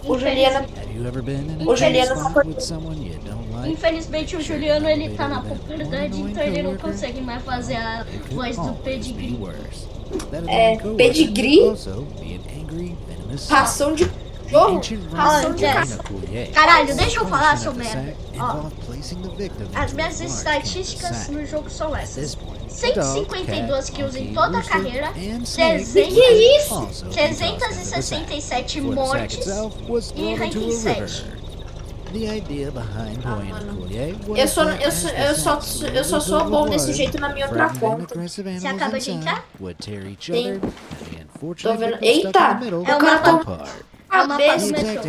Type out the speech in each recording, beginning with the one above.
O Juliano. O Juliano tá por... Infelizmente o Juliano ele tá na puberdade, então ele não consegue mais fazer a voz do pedigree. Pedigree, ração de cachorro, ração de Andreas, cachorro. caralho, deixa eu falar, seu merda. Ó, as minhas estatísticas no jogo são essas: 152 kills em toda a carreira, Que é isso? 367 mortes e ranking 7. Eu só sou bom desse jeito na minha outra conta. Você acaba de entrar? Sim. Tô vendo. Eita! É O o cara mapa, tá é o mapa do cabeça. metrô.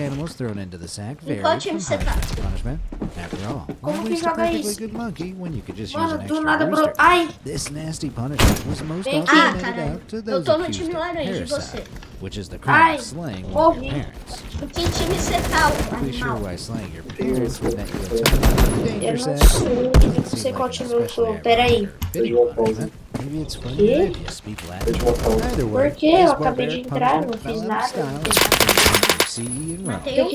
Em qual time você tá? Como que joga isso? Mano, do nada bro... Ai! Vem aqui. Ah, caralho, eu tô no time laranja, e você? Ai! Morri. Em que time você tá, animal? Eu não sei qual time eu tô. Pera aí. Quê? Por quê? Eu acabei de entrar, não fiz nada. Matei um.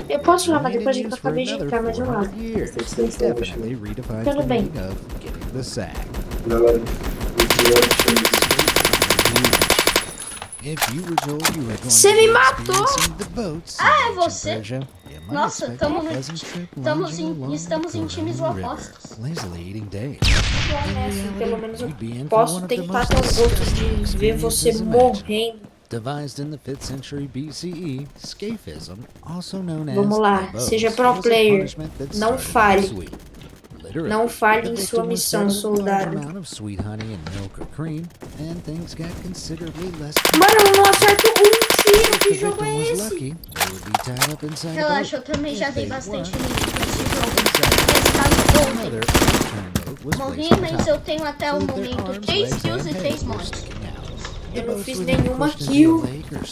Eu posso falar, mas depois de que eu acabei de entrar mais um lado. Tudo bem. Você me matou! Ah, é você? Nossa, estamos em times opostos. Pelo menos eu posso tentar ter um gosto de ver você morrendo. Devised in the 5th century BCE, scaphism, also known as Vamos lá, seja pro player. Não falhe. Não falhe em sua missão, soldado. Mano, eu não acerto um tiro. Que jogo é esse? Relaxa, eu também já dei bastante nesse jogo. Esse caso morri, mas eu tenho até o momento 3 kills e 3 mortes. Eu não fiz nenhuma kill.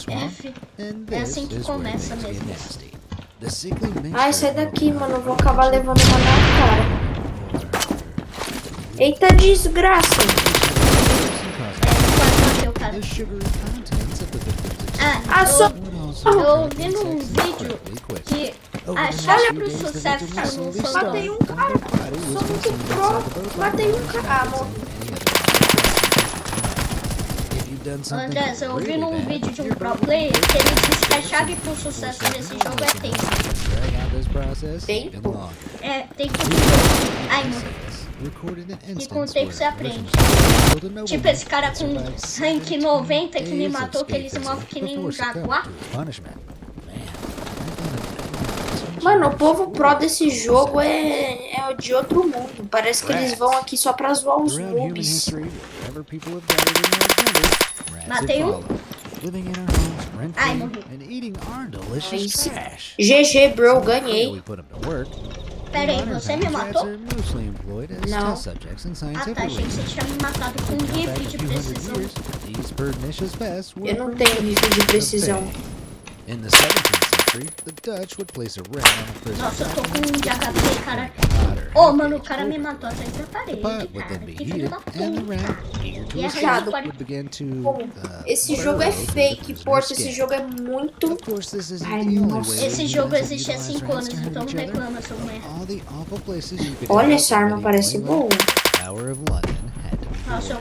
F, é assim que começa mesmo. Ai, sai daqui, mano. Eu vou acabar levando uma na cara. Eita desgraça. Quase matei o cara. Eu vi num vídeo que a chave pro sucesso no soldado. Matei um cara. Sou muito pro. Matei um cara. Ah, morri. Andrés, eu vi num vídeo de um pro player que ele disse que a chave pro sucesso nesse jogo é tempo. Tempo? É, tempo de jogo. Ai, morri. E com o tempo você aprende. Tipo esse cara com rank 90 que me matou, que ele se move que nem um jaguar. Mano, o povo pro desse jogo é de outro mundo. Parece que eles vão aqui só pra zoar os noobs. Matei um. Ai, morri. GG, bro, ganhei. Pera aí, você me matou? Não. Ah tá, achei que você tinha me matado com um rifle de precisão. Eu não tenho rifle de precisão. Nossa, eu tô com um de HP, cara. Ô, mano, o cara me matou atrás da parede, cara. Que filho da puta. E é Chato. hardcore. Esse jogo é fake, porra. Esse jogo é muito... Ai, nossa. Esse jogo existe há 5 anos, então não reclama, seu merda. Olha, essa arma parece boa. Nossa, eu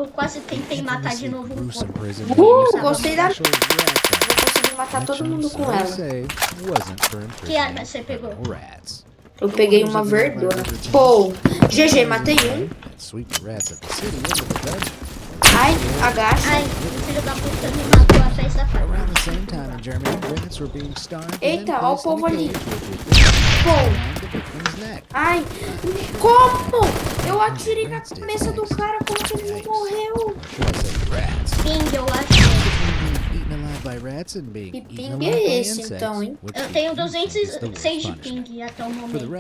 quase tentei matar de novo um pouco. Gostei da... Vou conseguir matar todo mundo com ela. Que arma você pegou? Eu peguei uma verdona. Pô, GG, matei um. Ai, agacha. Ai, o filho da puta me matou atrás da faca. Eita, ó o povo ali. Pô. Ai, como? Eu atirei na cabeça do cara, como que ele não morreu? Ping, eu acho. Que ping é esse então, hein? Eu tenho 206 de ping até o momento.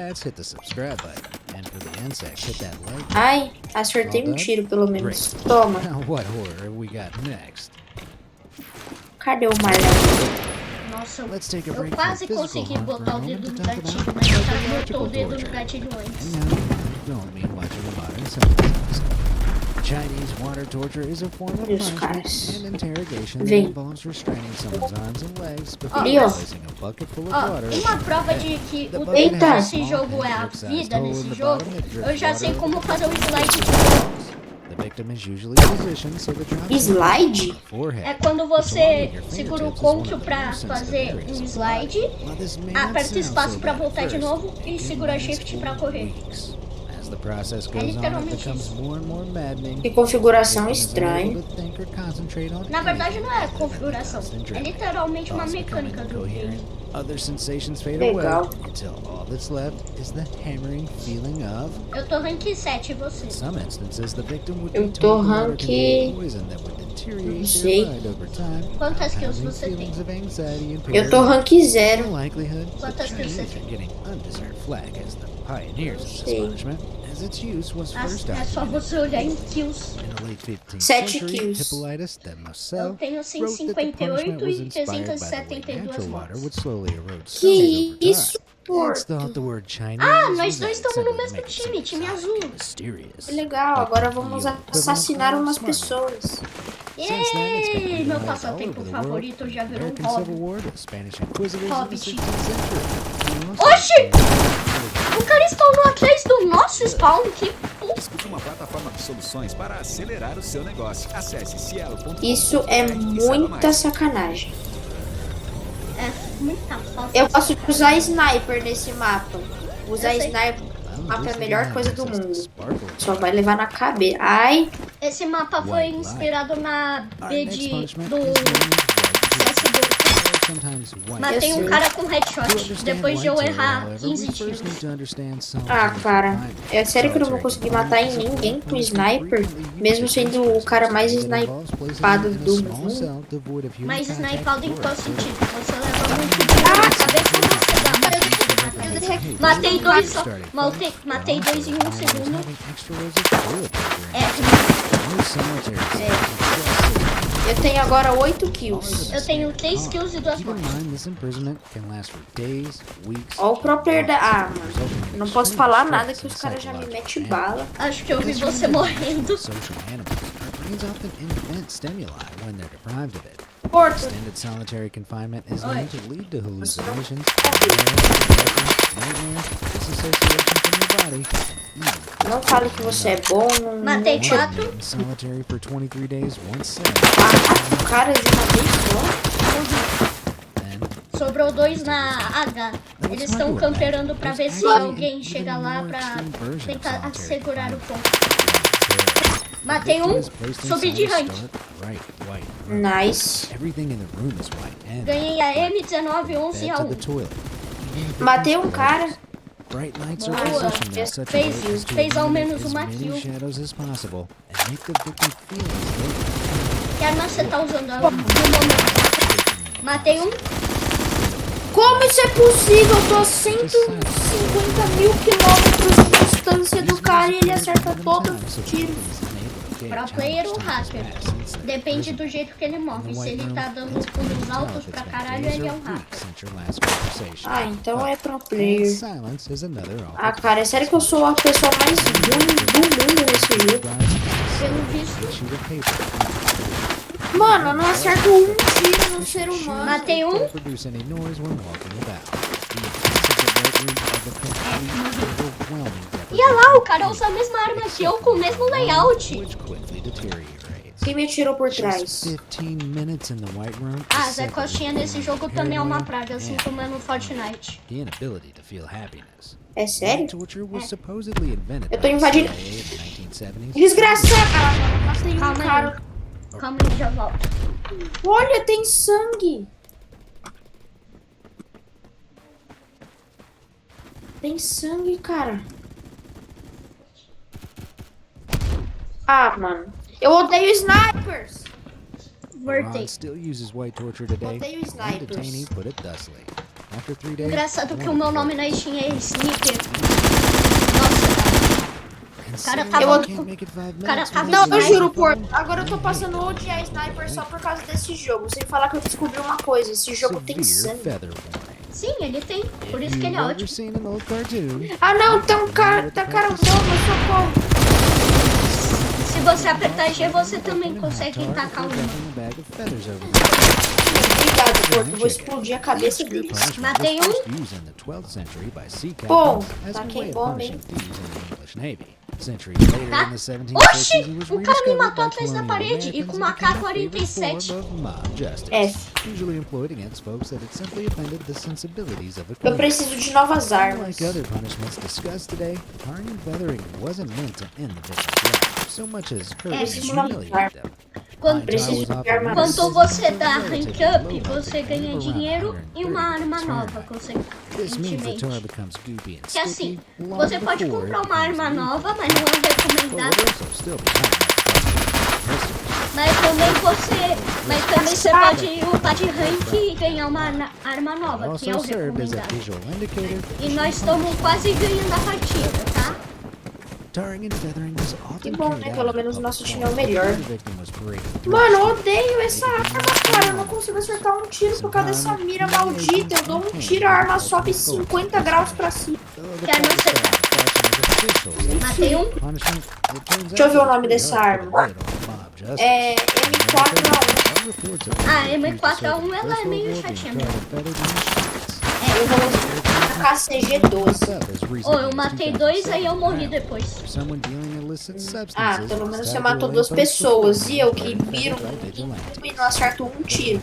Ai, acertei um tiro pelo menos. Toma. Cadê o martelo? Nossa, eu quase consegui botar o dedo no gatilho, mas o cara botou o dedo no gatilho antes. Chinese water torture is a form of Olha os punishment caras. and interrogation that Vem. involves restraining someone's arms and legs before Ali, ó. placing a bucket full of Ó, water. uma prova de que o bucket tempo Eita. has a desse small jogo é a hand-sized vida hole in nesse the jogo, bottom that drips eu já sei water como over fazer o the slide de balls. The victim is usually positioned so the drops Slide? on the forehead. É quando você segura o fingertips is one control of the pra more sensitive fazer areas um of the slide, body. While this may not aperta sound espaço so pra bad at voltar de first, novo it e can segura last shift for pra correr. weeks. As the process goes on, it literalmente becomes isso. more and more maddening. Que configuração The victim is estranha. unable to think or concentrate on Na verdade anything não é other than the configuração, constant é dripping. literalmente uma Thoughts become mecânica do incoherent. game. Other sensations fade Legal. away until all that's left is the hammering feeling of. Eu tô rank 7 e você? In some instances, the victim would Eu be tô told the water rank- contained poison that would deteriorate Não their sei. mind over time, Quantas kills compounding você tem? feelings of anxiety and Eu tô paranoia. rank The 0. likelihood that Quantas kills você Chinese tem? are getting undeserved flack as the pioneers of this Sei. punishment, as its use was first É só documented você olhar em kills. in the late 15th 7 century. kills. Hippolytus de Eu Moselle tenho wrote that the punishment 158 was e inspired by the way 372 natural water mortes. would slowly erode Que cells over isso, time. Hence Porto? thought the word Chinese Ah, nós was dois added estamos no simply to mesmo make it seem time exotic azul. and mysterious. Que legal, Like agora the vamos equivalent assassinar of umas smartphone. pessoas. Since then, it's been Yay! Meu used all passatempo over the favorito world. já virou um American Civil hobby. War, the Spanish Inquisitors in the Hobbit. 16th century. And also Oxi! the O cara spawnou atrás do nosso spawn, que Escute uma plataforma de soluções para acelerar o seu negócio. Acesse cielo.com. Isso é muita sacanagem. é muita falta. Eu posso usar sniper nesse mapa. Usar Eu sei. sniper Well, mapa é a this melhor will coisa have do access to mundo. sparkle. Só vai levar na cabeça. Ai, Esse mapa foi inspirado na Our B next de, punishment do is known as white CSGO. sometimes white. Matei Eu um sei. cara com To headshot, understand depois de eu white errar however, 15 we first tiros. need to understand some ah, cara. confinement. É sério que eu não vou Solitary conseguir matar em confinement is a ninguém form com of sniper, frequently mesmo used sendo against o cara mais prisoners that involves placing snipado them in a do small mundo. cell devoid of human Mas contact snipado em or qual observation. sentido? Você leva muito tiro na cabeça e você dá. Matei dois só. Matei dois em um segundo. No cemeteries. Eu tenho agora 8 kills. Eu tenho 3 kills e 2 Keep in mortes. mind, this imprisonment can last for days, weeks, Ó o pro player da... Ah, mano. resulting in Eu não posso extreme falar stress nada que and os caras já me psychological metem damage. bala. Acho que eu vi Because você humans are morrendo. social animals, our brains often invent stimuli when they're deprived of it. Porto, Extended solitary confinement is Oi. known to lead to hallucinations, nightmares, disassociation from your body, and even não fale que você é bom. Não... Matei não- 4. in solitary for 23 days once said. Ah, o cara de uma vez só. Then, Sobrou 2 na H. Eles estão camperando pra ver se alguém chega lá pra tentar assegurar o ponto. Matei um, subi de rank. Right, white. Nice. Everything in the room is white. And Ganhei a M19, 11 a bed to 1. the toilet. Matei um cara. Bright lights are Boa. positioned in such a Fez- way as to fez ao eliminate menos as uma many kill. shadows as possible and make the victim feel as though Que arma você tá usando no momento? Matei um. Como isso é possível? Eu tô a 150 mil quilômetros de distância do cara e ele acerta todos os tiros. Pro player ou hacker? Depende do jeito que ele morre. Se ele tá dando pulos altos pra caralho, ele é um hacker. Ah, então é pro player. Silence is another Ah, cara, é sério que eu sou a pessoa mais ruim do mundo nesse jogo? Pelo visto. sheet of paper. Mano, eu não acerto um tiro no ser humano. Matei um. Don't produce any noise when walking about. The effects of the White Room are the complete, overwhelming E olha lá, o cara usa a mesma arma que eu com o mesmo layout. which quickly deteriorates. Quem me atirou por Just trás? 15 minutes in the White Room Ah, is Zé said to Coxinha lead nesse to jogo também é uma paranoia praga, assim and como é no Fortnite. the inability to feel happiness. É sério? Torture was supposedly invented Eu tô by the invadindo. CIA in the 1970s. Desgraçada, mano. Matei um Calma cara. aí. Calma aí, já volto. Olha, tem sangue. Tem sangue, cara. Ah, mano. Eu odeio snipers. Voltei. Iran still uses white torture today. Odeio One snipers. detainee put it thusly. After 3 days, Engraçado que o one meu nome na Steam é Sniper. Nossa, cara tá Eu louco. can't make it 5 Cara minutes tá when Não, it's eu Sniper. juro, por. Agora eu tô passando a odiar sniper só por causa desse jogo. Sem falar que eu descobri uma coisa. Esse jogo tem severe sangue. feather warning. Sim, ele tem. Por isso que ele é You've ever ótimo. seen an old cartoon? Ah, não, tem um cara. Tá cara novo, socorro. Se você apertar G, você também consegue tacar uma. Obrigado, Porco. Eu vou explodir a cabeça deles. Matei um. Bom, taquei bomba, hein? Tá? Oxi! O cara me matou atrás da parede e com uma K-47. F. Eu preciso de novas armas. Preciso de novas armas. Preciso de armas. Quando você dá rank up, você ganha dinheiro e uma arma nova, consequentemente. Que assim, você pode comprar uma arma nova, mas não é recomendado. Mas também você pode upar de rank e ganhar uma arma nova, que é o recomendado. E nós estamos quase ganhando a partida, tá? Que bom, né? Pelo menos o nosso time é o melhor. Mano, eu odeio essa arma, cara. Eu não consigo acertar um tiro por causa dessa mira maldita. Eu dou um tiro, a arma sobe 50 graus pra cima. Que arma você tá? Matei um. Deixa eu ver o nome dessa arma. É M4A1. Ah, M4A1 ela é meio chatinha mesmo. Eu vou a KCG-12. Oh, eu matei dois, aí eu morri depois. Ah, pelo menos você matou 2 pessoas. E eu que miro e não acerto um tiro.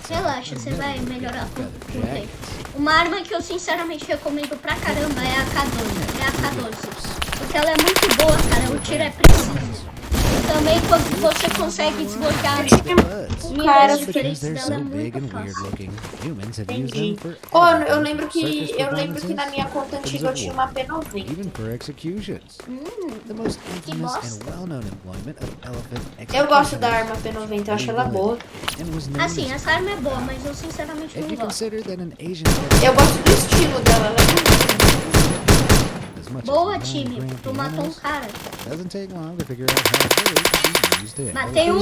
Relaxa, você vai melhorar com o tempo. Uma arma que eu sinceramente recomendo pra caramba é a K12. Porque ela é muito boa, cara. O tiro é preciso. E também quando você consegue desbloquear miras diferentes dela é muito fácil. Entendi. Eu lembro que na minha conta antiga eu tinha uma P90. Que bosta. Eu gosto da arma P90, eu acho ela boa. Assim, essa arma é boa, mas eu sinceramente não gosto. Eu gosto do estilo dela, ela é bonita. Boa, time. Tu matou um cara. Matei um.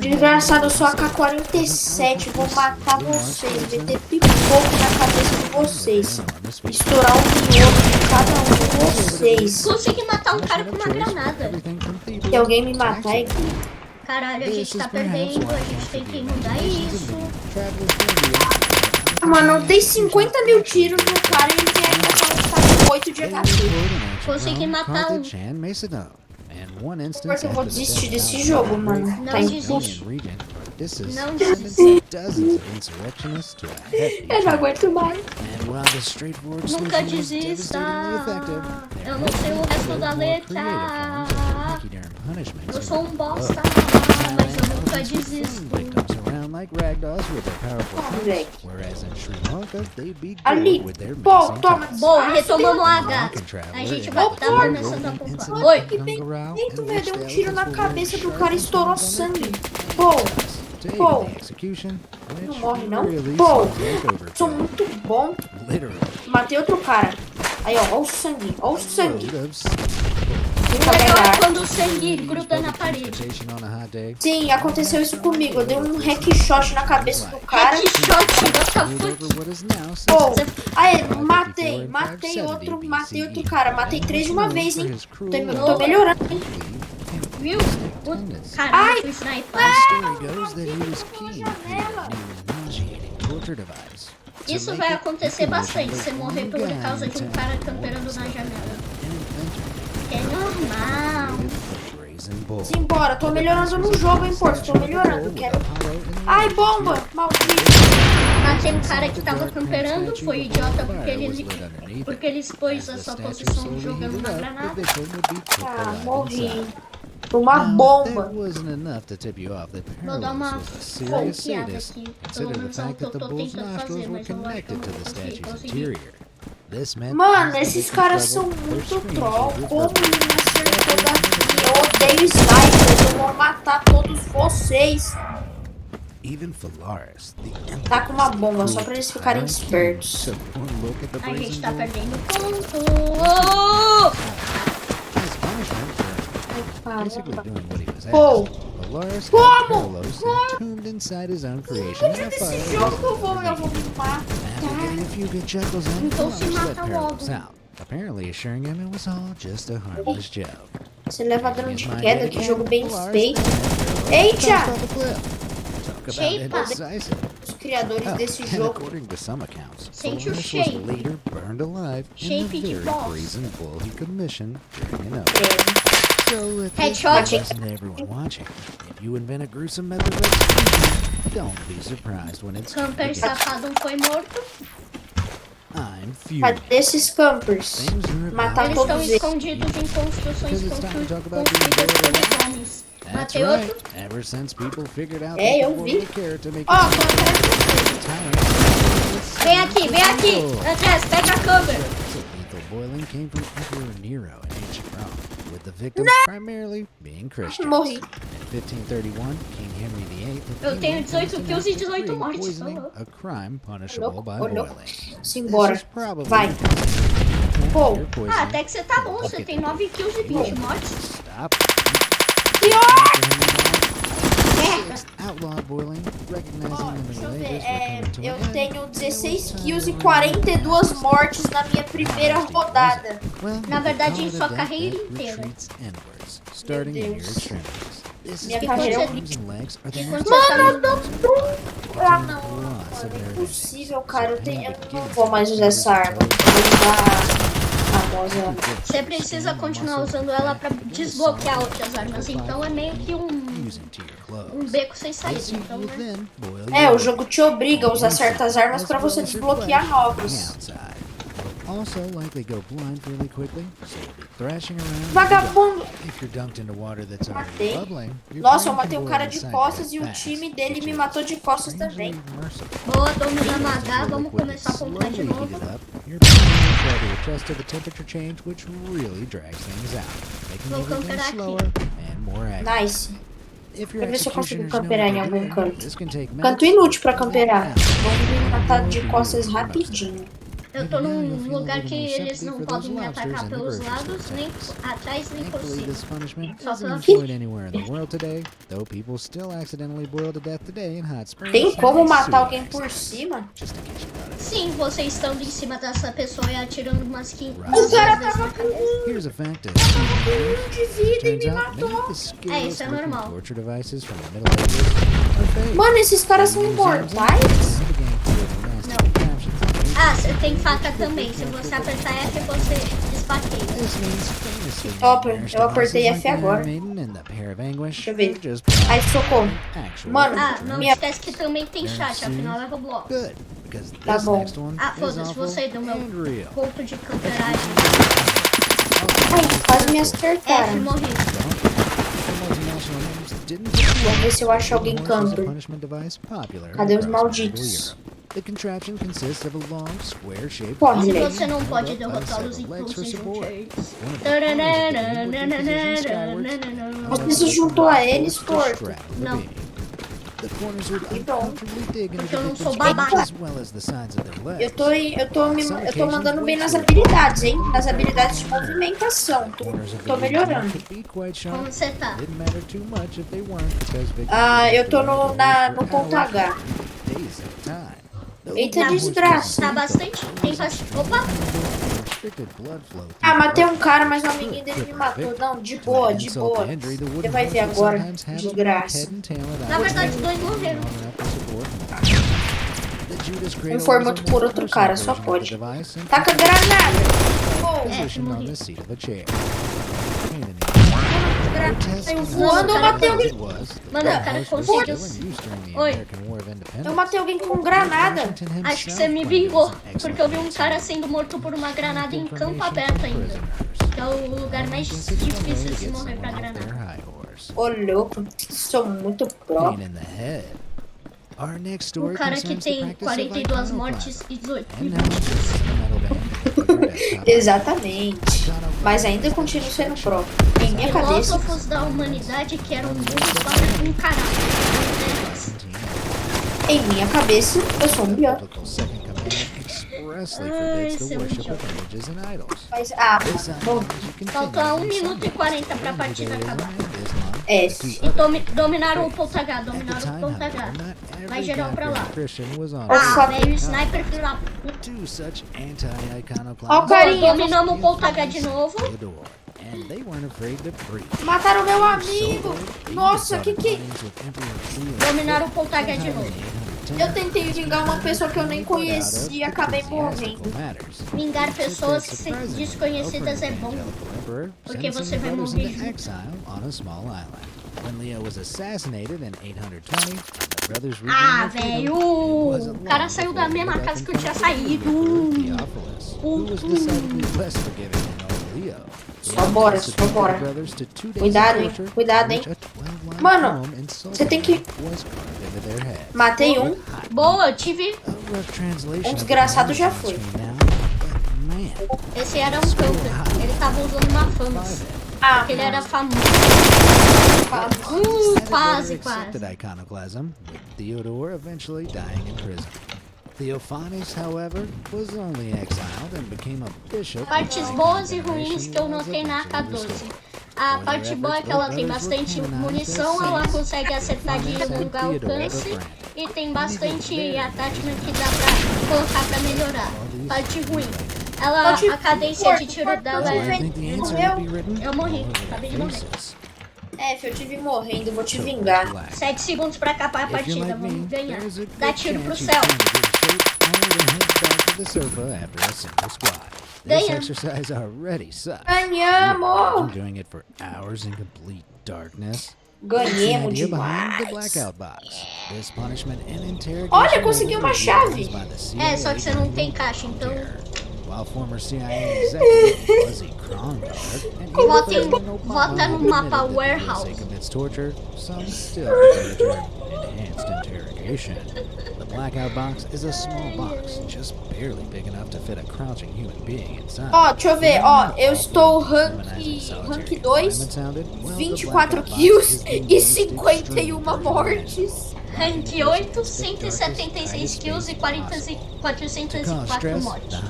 Desgraçado, eu sou AK-47. Vou matar vocês. Meter pipoco na cabeça de vocês. Estourar um miolo de cada um de vocês. Consegui matar um cara com uma granada. Se alguém me matar, é Caralho, a gente tá perdendo. A gente tem que mudar isso. Mano, eu dei 50 mil tiros no cara e ele ainda tá com 8 de HP. Consegui matar um. Porque eu vou desistir desse jogo, mano. Tá impossível. Não desiste. Eu não aguento mais. Nunca desista. Eu não sei o resto da letra. Eu sou um bosta, mas eu nunca desisto. Ali, pô, toma. Boa, retomamos o H. A gente vai estar começando a pontuar. Oi. Que bem feito, velho. Deu um tiro na cabeça do cara e estourou sangue. Pô, não morre não? Pô, sou muito bom. Matei outro cara. Aí, ó o sangue, ó o sangue. O legal é quando o sangue gruda na parede. Sim, aconteceu isso comigo. Eu dei um hackshot na cabeça do cara. Hackshot, what the fuck? Pô, aí, matei outro cara. Matei 3 de uma vez, hein. Tô melhorando, hein. Viu? Caralho, o sniper. Isso vai acontecer bastante, você morrer por causa de um cara camperando na janela. É normal. Simbora, tô melhorando no jogo, hein, Porto. Tô melhorando, quero... Ai, bomba! Maldito! Matei um cara que tava camperando, foi idiota porque ele expôs a sua posição jogando uma granada. Ah, morri. Uma bomba. Vou dar uma confiada aqui. Pelo menos é o que eu tô tentando fazer, mas eu acho que eu não vou conseguir. Mano, esses caras são muito troll. Como ele me acertou daqui? Eu odeio snipers. Eu vou matar todos vocês. Tá com uma bomba só pra eles ficarem espertos. A gente tá perdendo ponto. Pô, como? Esse jogo eu vou me matar. Então se mata logo. apparently assuring him it was all just a harmless joke. Você leva dano de He's minded queda, que again, jogo bem Lars feito. then Eita! bounced off a cliff. Talk about Shape up. indecisive. Os criadores Oh, desse and jogo. according to some accounts, Sente o Lars was shape. later burned alive in Shape the de very boss. brazen bull he commissioned during an oath. É, So if Headshot. this wasn't everyone watching, if you invent a gruesome method of execution, don't be surprised when it's Camper against- safado foi morto. I'm furious. cadê esses campers? Things are Matar about Eles estão todos eles. escondidos em construções Because it's time to talk about construídas being por bored. homens. That's Matei right. outro. Ever since people figured out É, they eu could vi. boil the carrot to make Ó, it tô atrás de você. tyrant. Vem aqui. Andreas, pega a câmera. So lethal boiling came from Emperor Nero in ancient Rome, with the victims primarily being Christians. Morri. In 1531, King Henry VIII of Eu tenho England 18 passed an kills e act 18 decreeing mortes, poisoning, tá louco. a crime punishable by Louco, louco. boiling. Simbora. This is probably Vai. because Pô. your poisoning Ah, até que você tá bom. Você tem 9 kills e 20 mortes. Stop. Outlawed boiling, recognizing Ó, the deixa eu Middle ver. Ages were coming to Eu an end. tenho 16 kills e 42 mortes na minha primeira rodada. Well, Na you verdade, could em call sua it a death carreira that inteira. retreats inwards, starting in your Deus. extremities. This is Minha because carreira your é arms and legs are the E most quando você tá Mano, eu no... tô... Ah, não. Mano, é impossível, cara. Eu não vou mais usar essa arma. Eu vou usar a famosa... Você precisa continuar usando ela pra desbloquear outras armas. Então é meio que um using to your clothes. beco sem This saída. you Então, will né? then boil É, your o jogo te obriga a usar certas armas pra você desbloquear novos. outside. Also likely go blind fairly quickly, so you'll be thrashing around. Vagabundo! If you're dunked into water that's already Matei. bubbling, your Nossa, eu brain matei can um boil cara de inside costas e you o fast, time dele which me is matou de costas strangely também. merciful. Boa, dominando H. As your Vamos liquid começar a contar de slowly novo. heated up, your body will try to adjust to the temperature change, which really drags things out, making Vou everything camperar aqui. slower and more accurate. Nice. If your Pra ver se eu consigo executioners know camperar em what they're algum doing, canto. this can take Canto minutes, inútil pra even camperar. hours. Vamos me matar de You'll costas be most of it. rapidinho. Eu tô Maybe now num you'll feel a lugar little que more eles sympathy não for podem those me lobsters atacar in the pelos grocery lados, store nem tanks. atrás, nem por Thankfully, this cima. punishment Só isn't pela employed anywhere in the world today, though people still accidentally boil to death today in hot springs. Tem como and matar sewer alguém por accidents. cima? Just in case you thought it. Sim, você estando em cima dessa pessoa e atirando umas 15 O cara vezes tava na com cabeça. Here's a fact that de vida e turns me out many of matou. the isso scariest é looking normal. torture devices from the Middle Ages are fake. Mano, esses caras são imortais? Ah, você tem faca também. Se você apertar F, você esfaqueia. Top, eu apertei F agora. Deixa eu ver. Ai, socorro. Mano, Ah, não minha... esquece que também tem chat, afinal é Roblox. Good, because Tá this bom. next one Ah, is foda-se, awful você do meu and real. ponto de camperagem. Ai, quase me F, acertaram. morri. Vamos ver se eu acho alguém camper. Cadê os malditos? The contraption consists of a long, square-shaped Corre, Se velho. você não pode derrotá-los em legs for pulsos support. inúteis. Você se juntou a eles, Porto? Não. The corners would Então. uncomfortably dig into Porque eu the não sou victim's babaca. as well as the sides of their legs. Eu tô mandando bem nas habilidades, hein? Nas habilidades de movimentação. Tô melhorando. Could be quite sharp. Como você tá? Didn't matter too much if they weren't, because victims Ah, eu tô no for ponto hours, H. days at a time. Eita, Tá- desgraça. Tá bastante. Tem bastante. Opa! Restricted blood flow Ah, through matei the um cara, mas o amiguinho dele me matou. Não, de boa, de boa. Você vai ver agora, desgraça. Na verdade, dois morreram. Um foi muito por outro cara, só pode. Taca granada! Uou, morri. saiu voando, eu matei alguém. Mano, o cara conseguiu. Oi. Eu matei alguém com granada. Acho que você me vingou. Porque eu vi um cara sendo morto por uma granada em campo aberto ainda. Que é o lugar mais difícil de se morrer pra granada. Ô, louco, sou muito pro. O cara que tem 42 mortes e 18 Exatamente. Mas ainda continuo sendo pro. Em minha cabeça. filósofos da humanidade que eram burros para um caralho. Em minha cabeça, eu sou um bió. Mas, bom. Falta 1 minuto e 40 pra partida acabar. S. E dominaram o ponto H, dominaram o ponto H. Vai geral pra lá. Ah, velho, sniper filho da puta. Ó o carinha. Dominamos o ponto H de novo. Mataram meu amigo. Nossa, que... Dominaram o ponto H de novo. Eu tentei vingar uma pessoa que eu nem conhecia e acabei morrendo. Vingar pessoas desconhecidas é bom. Porque você vai morrer junto. Ah, velho! O cara saiu da mesma casa que eu tinha saído. Só bora. Cuidado, hein? Cuidado, hein? Mano, você tem que... Matei um. Boa, eu tive... Um desgraçado já foi. Esse era um camper. Ele tava usando uma fama. Ah, Porque ele era famoso. Quase. Partes boas e ruins que eu notei na AK-12. A parte boa é que ela tem bastante munição, ela consegue acertar de longo alcance e tem bastante attachment que dá pra colocar pra melhorar. Parte ruim. A cadência de tiro dela é... Eu morri, acabei de morrer. Eu tive morrendo, vou te vingar. 7 segundos pra acabar a partida, vamos ganhar. Dá tiro pro céu. Ganhamos. Ganhamos demais. Olha, consegui uma chave. É, só que você não tem caixa, então... Vota no mapa Warehouse. The blackout box is a small box, just barely big enough to fit a crouching human being inside. Ó, deixa eu ver, ó, eu estou rank 2, 24 kills e 51 mortes. Rank 8, 176 kills e 404 mortes.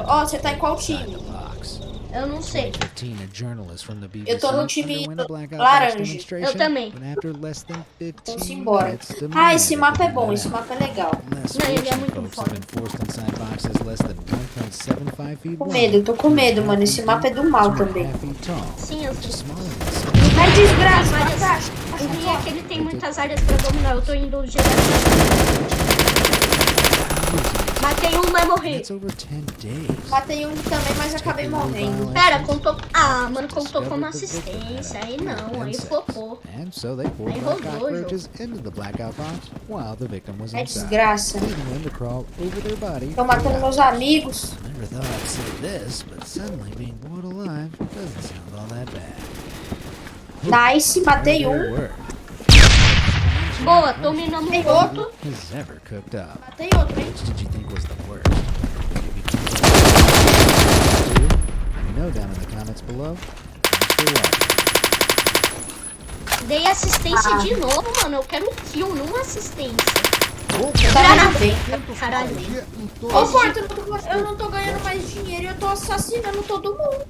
Ó, você tá em qual time? Eu não sei. Eu tô no time laranja. Eu também. Vamos embora. Ah, esse mapa é bom, esse mapa é legal. Não, ele é muito foda. Tô com medo, mano. Esse mapa é do mal também. Sim, eu sei. Ai, desgraça! O ruim é que ele tem muitas áreas pra dominar. Eu tô indo geral. Matei um, mas morri. Matei um também, mas acabei morrendo. Pera, contou... Ah, mano, contou como assistência. Aí não, aí flopou. Aí rodou o jogo. É desgraça. Tô matando meus amigos. Nice, matei um. Boa, dominamos Matei outro. Matei outro, hein? Dei assistência de novo, mano. Eu quero kill, não assistência. Caralho. Ô, Porto, eu não tô ganhando mais dinheiro e eu tô assassinando todo mundo.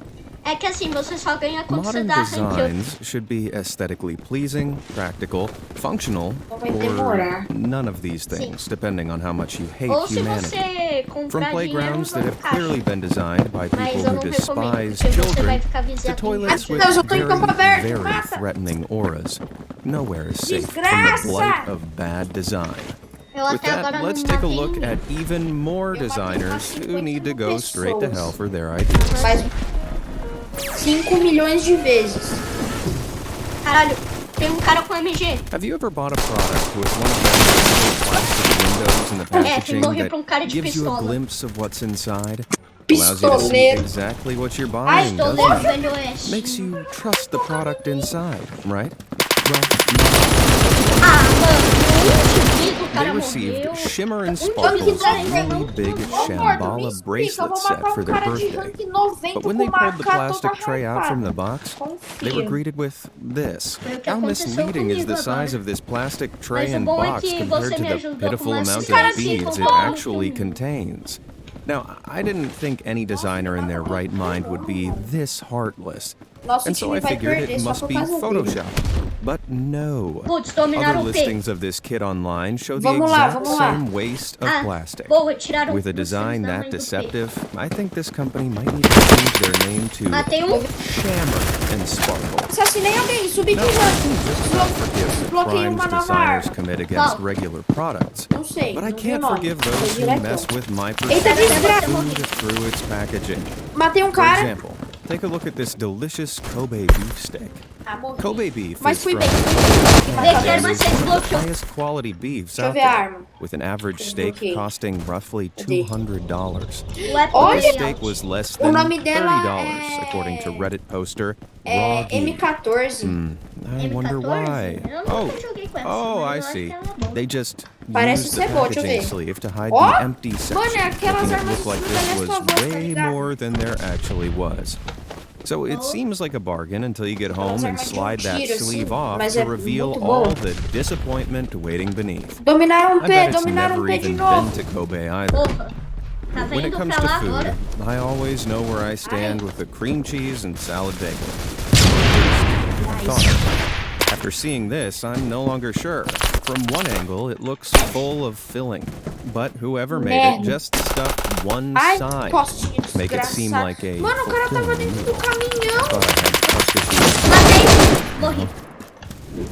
É que assim, você só ganha quando você Modern dá rank. designs should be aesthetically pleasing, practical, functional, Vai demorar. or none of these things, depending on how much you hate Ou se humanity. você From comprar dinheiro, playgrounds that você have clearly been designed by Mas people eu who não recomendo, despise porque você vai children, ficar to viciado. toilets with Deus, eu tô em campo aberto, very mata. threatening auras. Nowhere is safe from Desgraça! the blight of bad design. Eu With até agora that, não let's take a matei look ninguém. at even more designers who need to go straight to hell for their ideas. Faz 5 milhões de vezes. Caralho, tem um cara com MG. Have you ever bought a product with one of those little plastic windows in the packaging morri pra um cara that de gives you a pistola. glimpse of what's inside? Allows you to see Pistoleiro. exactly what you're Ai, buying, tô doesn't Pistoleiro it? Velho Oeste. Makes you trust the product inside, right? Ah, mano, um indivíduo, o They cara received morreu. Shimmer and que Sparkle's dá, really big Ô, Porto, me Shambhala explica, eu bracelet vou set matar for um their cara de birthday. rank 90 But when com they uma pulled the AK plastic toda tray out from the hypada. box, they were Confia. greeted with this. Foi o que How aconteceu misleading is the comigo size agora. of this plastic tray Mas o and bom é box que compared você to me the ajudou pitiful com uma amount assistência. of beads it Bom, actually contains? Now, I didn't think any designer in their right mind would be this heartless Nosso And so time I vai figured perder it só must por be causa dele. Photoshop. But no. Putz, Other dominaram o P. listings of this kit online show the Vamos lá, exact vamos lá. same waste of plastic. Boa, tiraram With a os design da that mãe do P. deceptive, I think this company might need to change their name to Matei um. Shammer and Sparkle. Assassinei alguém, subi de Now, I rank. just can't forgive the Desbloqueei crimes uma nova designers arma. commit against Qual? regular products. Não sei, But I não vi o can't nome. forgive Foi those who direto. mess with my Eita, perception desgraça. of food through its packaging. Matei um For cara. example, take a look at this delicious Kobe beef steak. Ah, morri. Kobe beef Mas is fui from bem. Vê que arma the você desbloqueou. highest quality beefs Deixa eu out ver a there, arma. with an average steak Desbloqueei. costing roughly Cadê? $200. O Apple Olha! This Layout. steak was less O than nome dela $30, according to Reddit poster É Raw Geek. M14. I wonder why. Eu nunca joguei com essa, Oh, mas I eu acho see. que ela é boa. They just Parece used the ser boa, deixa eu packaging ver. sleeve to hide Ó, the empty section, mano, é aquelas making it armas look like de this Last was of Us, tá way ligado? more than there actually was. So it seems like a bargain until you get home and armas de slide that tiro, sleeve assim, off mas to é reveal muito all boa. the disappointment waiting beneath. Dominaram I o P, bet it's dominaram o never P de even novo. been to Kobe either. Porra. Tá When it vendo comes pra to lá food, agora? I always know where I stand with the cream cheese and salad bagel. After seeing this, I'm no longer sure. From one angle, it looks full of filling, but whoever made it Merda. just stuffed one Ai, side. postinho Make it seem desgraçado. like a Mano, o cara tava fulfilling dentro do meal. caminhão. Thought I had trust issues. Matei. Morri.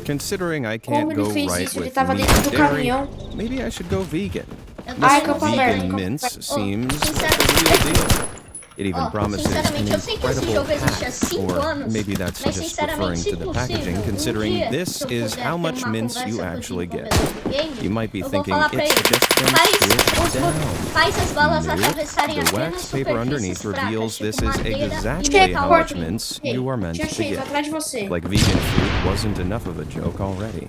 Considering I Como can't ele go fez right isso? Ele with tava meat dentro and do dairy, caminhão. maybe I should go vegan. Eu tô Ai, sendo campo aberto, Vegan campo mince aberto. seems like sinceramente- the real deal. It even Ó, promises an sinceramente, eu sei que esse incredible jogo existe há pack, 5 or anos, maybe that's mas just sinceramente, referring se to the possível, packaging, considering dia, this se eu is puder how ter much uma mince you conversa com o actually get. desenvolvedor do game, You might be eu vou thinking falar pra it's ele, just been faz, stripped down. faz as balas Nope. atravessarem The apenas wax paper superfícies underneath fracas, reveals tipo this is madeira e exactly metal how much firme. mince you are meant Já to achei, tô get. atrás de você. Like vegan food wasn't enough of a joke already.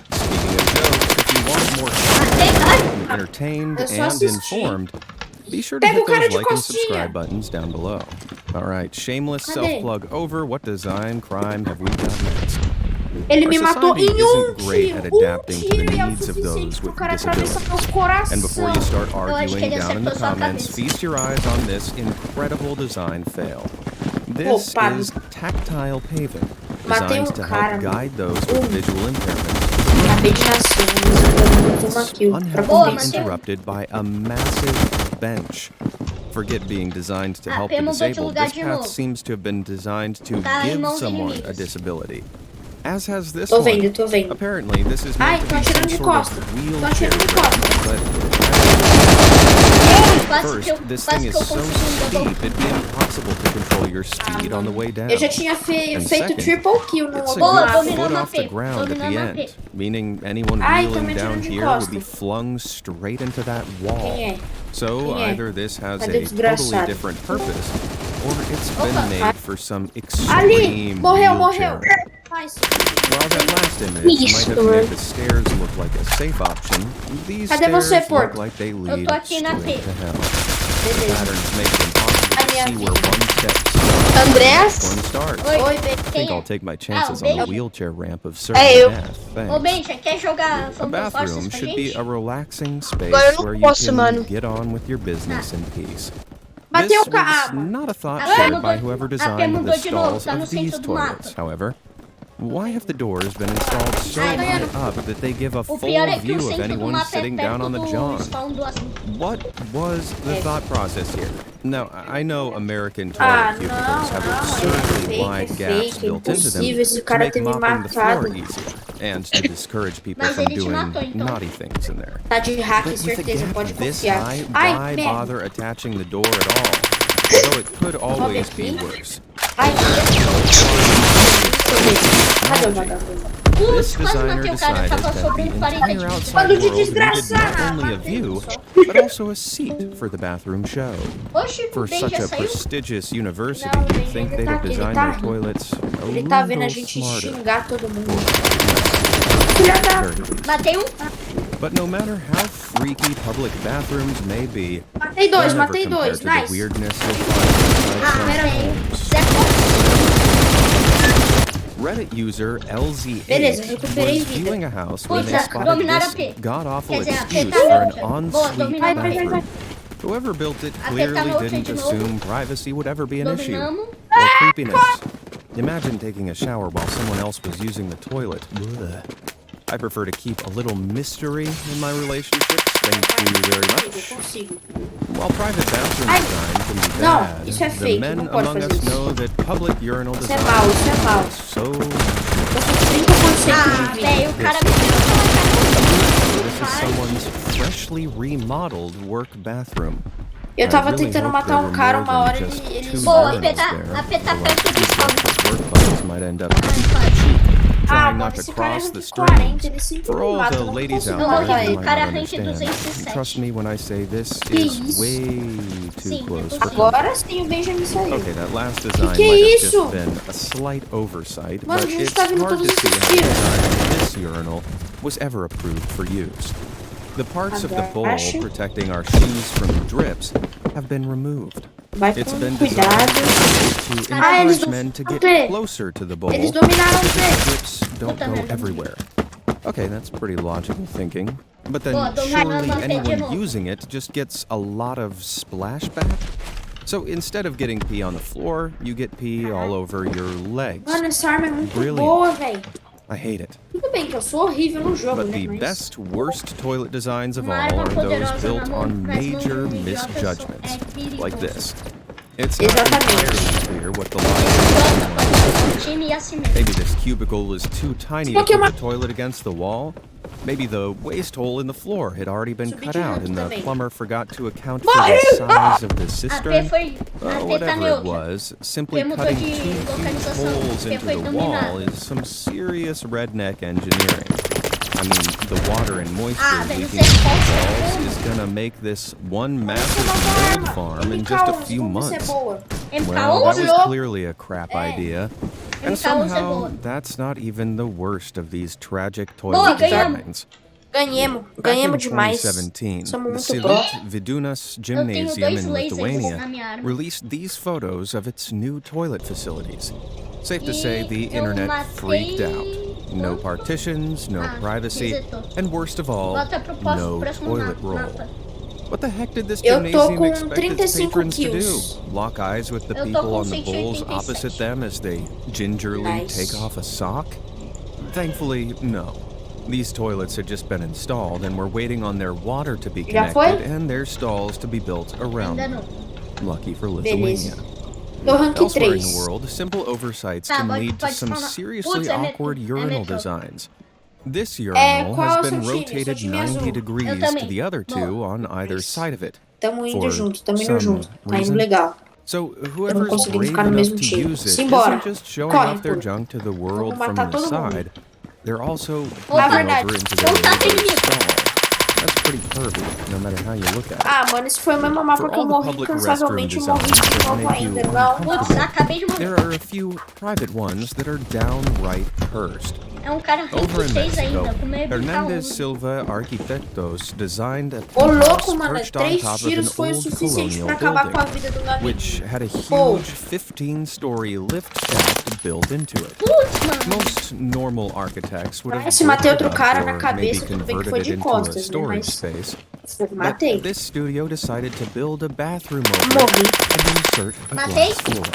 Speaking of jokes, if you want more Matei, ai, entertained Eu só and assisti. informed, be sure to Pega o hit cara those de like and costinha. subscribe buttons down below. All right, shameless Cadê? self-plug over. What design crime have we got next? Ele Our me matou society em um isn't great at tiro. adapting to the E é o needs of suficiente those pro with cara atravessar disabilities. meu coração. And before you start acho que arguing ele down in the acertou sua comments, cabeça. feast your eyes on this incredible design fail. This Opa. is tactile paving, Matei designed um to cara, help mano. guide those with visual impairment. Acabei de nascer, mas eu vou uma kill pra Unhappily Boa, comer. Mateu. interrupted by a massive bench. Forget being designed to help the P mudou de disabled. lugar This de path novo. seems to have been designed to Tá em give mãos someone a inimigas. disability. As has this Tô one. vendo, tô vendo. Apparently, this is Ai, meant to tô be some atirando de sort costa. of Tô wheelchair atirando de ramp, costa. quase que eu, First, this quase thing que eu is so consegui um double. steep, it'd be impossible to control your speed on the way down. Eu já tinha And feito second, triple kill no It's a outro Boa, good lado. dominou foot uma off the P, ground at the dominou uma P. end, meaning anyone Ai, wheeling também down tirando de here would costa. be flung straight into that wall. Quem é? So Quem é? either this has Cadê o a totally desgraçado? different purpose, or it's Opa. been made for some Ali! extreme Morreu, wheelchair. morreu. Nice. While that last image might Isso, have mano. made the stairs look like a safe option, these Cadê você, stairs look porco? like they Eu lead tô aqui na straight P. to hell. Beleza. Patterns make it impossible A to minha see vida. where one step starts Andreas? and one starts. Oi, Oi, bem. I think I'll take my chances Ah, on the bem. wheelchair ramp of certain eu. death. Ô, Thanks. Benja, quer jogar A Phantom bathroom Forces com a should be gente? a relaxing space Agora eu não where you posso, can mano. get on with your business in peace. Bateu This o was carro. not a thought A P shared mudou- by whoever a P designed mudou the de novo, stalls tá no of these centro do mapa. toilets, however. Why have the doors been installed so Ai, high mano. up that they give a O full pior é que view o of centro do anyone mapa é sitting down perto on the do john? spawn do assunto. What was the thought process here? Now, I know American Ah, toilet cubicles have não, é absurdly fake, wide é gaps fake, built into them impossível esse to cara make ter me mopping the floor matado. easier and to discourage people Mas from ele te doing matou, então. naughty things in there. Tá de hack, But with a certeza, gap pode this confiar. high, Ai, why merda. bother attaching the door at all? Although it could always be aqui. worse. Ai, cadê o vagabundo? This Putz, quase designer matei o cara, decided tava that the sobrando 40 entire de outside Bando de world needed not desgraçado. only a Matei view, só. but also a seat for the bathroom show. Oxe, For o Ben such já a saiu? prestigious university, Não, you'd ele think tá they'd have aqui, ele designed tá their rindo. toilets a Ele tá vendo a little gente smarter. xingar todo mundo. Filha da... Matei um? But no matter how freaky public bathrooms may be, Matei they'll dois, never matei compare dois. to the Nice. weirdness you'll find Ah, inside some pera aí. homes. Zé Reddit user LZ8 Beleza, recuperei was vida. viewing a house when they Puxa, spotted dominaram a this P. god-awful Quer dizer, a P excuse tá for an neutra. Boa, ensuite dominaram a P. bathroom. Whoever built it A P tá clearly neutra didn't de novo. assume privacy would ever be an issue, Dominamos. or creepiness. Imagine taking a shower while someone else was using the toilet. Ugh. I prefer to keep a little mystery in my relationships. Thank you very Eu much. consigo. While private bathroom Ai, design can be não, bad, isso é the fake, men não pode among fazer us isso. know that public urinal Isso é design mal, isso é mal. is so... Eu sou 30% Ah, de velho, o vídeo. cara me tirou pela This is someone's freshly remodeled work bathroom. Eu tava I really tentando hope matar there um cara, were uma more hora than just ele two Pô, urinals apertar there. perto do salto. Work bodies might end up Ah, trying mano, not to esse cara é cross the rank 40, streams. ele sempre For me all mata, the eu não ladies out consigo there matar who ele. might Cara, not rank understand, 207. trust me when I say this Que is isso? way too Sim, close é for possível. Agora sim o Benjamin saiu. Okay, that last design que é might have isso? just been a slight oversight, Mano, but a gente it's tá vendo hard todos to see esses how the tiros. design of this urinal was ever approved for use. The parts of the bowl Agache. protecting our shoes from drips have been removed. Vai It's com been cuidado. designed to Ah, eles encourage men to dominaram get o closer to the bowl Eles so dominaram o that T. the drips don't Puta go merda. everywhere. Okay, that's pretty logical thinking. But then Pô, dominaram surely a pé de anyone novo. using it just gets a lot of splashback? So instead of getting pee on the floor, you get pee all over your legs. Mano, essa arma é muito Brilliant. boa, velho. I hate it. Tudo bem que eu sou horrível no jogo, But né? the Mas... best, worst toilet designs of Uma all arma are those poderosa built na mão- on nas mãos major de um idiota misjudgments, é perigoso. like this. It's not Exatamente. entirely clear what the logic is. Time e assim mesmo. Maybe this cubicle is too tiny to Porque put uma- the toilet against the wall. Maybe the waste hole in the floor had already been Subi cut de out novo and the também. plumber forgot to account for the size of the A P cistern. foi. A P tá Whatever it neutra. was, simply Foi motor cutting de 2 huge localização, holes que into foi the wall dominado. is some serious redneck engineering. I mean, the water and moisture Ah, velho, leaking você from the pode- walls is gonna make this one Você massive nova mold arma. farm in just a MK11, few como isso é months. boa. Well, MK11? that was clearly a crap É. idea. And MK11 é somehow, boa. that's not even the worst of these tragic Boa, toilet ganhamos. designs. Ganhemos. Back in Ganhemos demais. 2017, Somos muito Silit pró. Vidunas Eu tenho Gymnasium dois in lasers Lithuania na minha arma. released these photos of its new toilet facilities. Safe to say, the E eu internet matei- freaked out. No partitions, no Ah, privacy, resetou. and worst of all, Volta pro no próximo toilet roll. mapa. What the heck did this Eu tô gymnasium com expect its 35 patrons to do? kills. Lock eyes with the Eu tô people com on the bowls 187. opposite them as they gingerly Nice. take off a sock? Thankfully, no. These toilets had just been installed and were waiting on their water to be Já connected foi? and their stalls to be built around Ainda them. não. Lucky for Beleza. Lithuania. Tô rank Elsewhere in 3. the world, simple oversights Tá, can pode- lead to pode some falar. seriously Putz, é metrô, awkward é urinal metrô. designs. This qual urinal é o has seu been time? Eu sou rotated time 90 azul. degrees Eu to também. the other two Boa. on either side of it. Tamo indo For junto, tamo indo some junto. Tá reason. indo legal. So whoever's conseguindo brave ficar no enough mesmo to time. use it Simbora. isn't just showing Corre, off their pô. junk to the world Vamos from matar the todo mundo. side. They're also Na going verdade, over into their não tá neighbor's inimigo. stall. That's pretty pervy, no matter how you look at it. Ah, mano, esse foi o mesmo mapa For que eu all the morri public incansavelmente e restroom morri de designs that novo make you ainda. Não, Putz, não. acabei de morrer. There are a few private ones that are downright cursed. É um cara rank Over in 6 Mexico, ainda, com medo de Hernandez caos. Silva Arquitectos designed a Ô, penthouse louco, mano. perched on 3 top of an tiros foi o old suficiente colonial pra acabar com a building, vida do meu which amigo. had a Pô. huge 15-story lift shaft built into it. Putz, mano. Most normal architects would have Se matei bricked outro it up cara na or cabeça, maybe tudo bem que converted foi it de into a costas, né? storage Mas space. eu But matei. this studio decided to build a bathroom over Morri. it and insert a Matei. glass floor.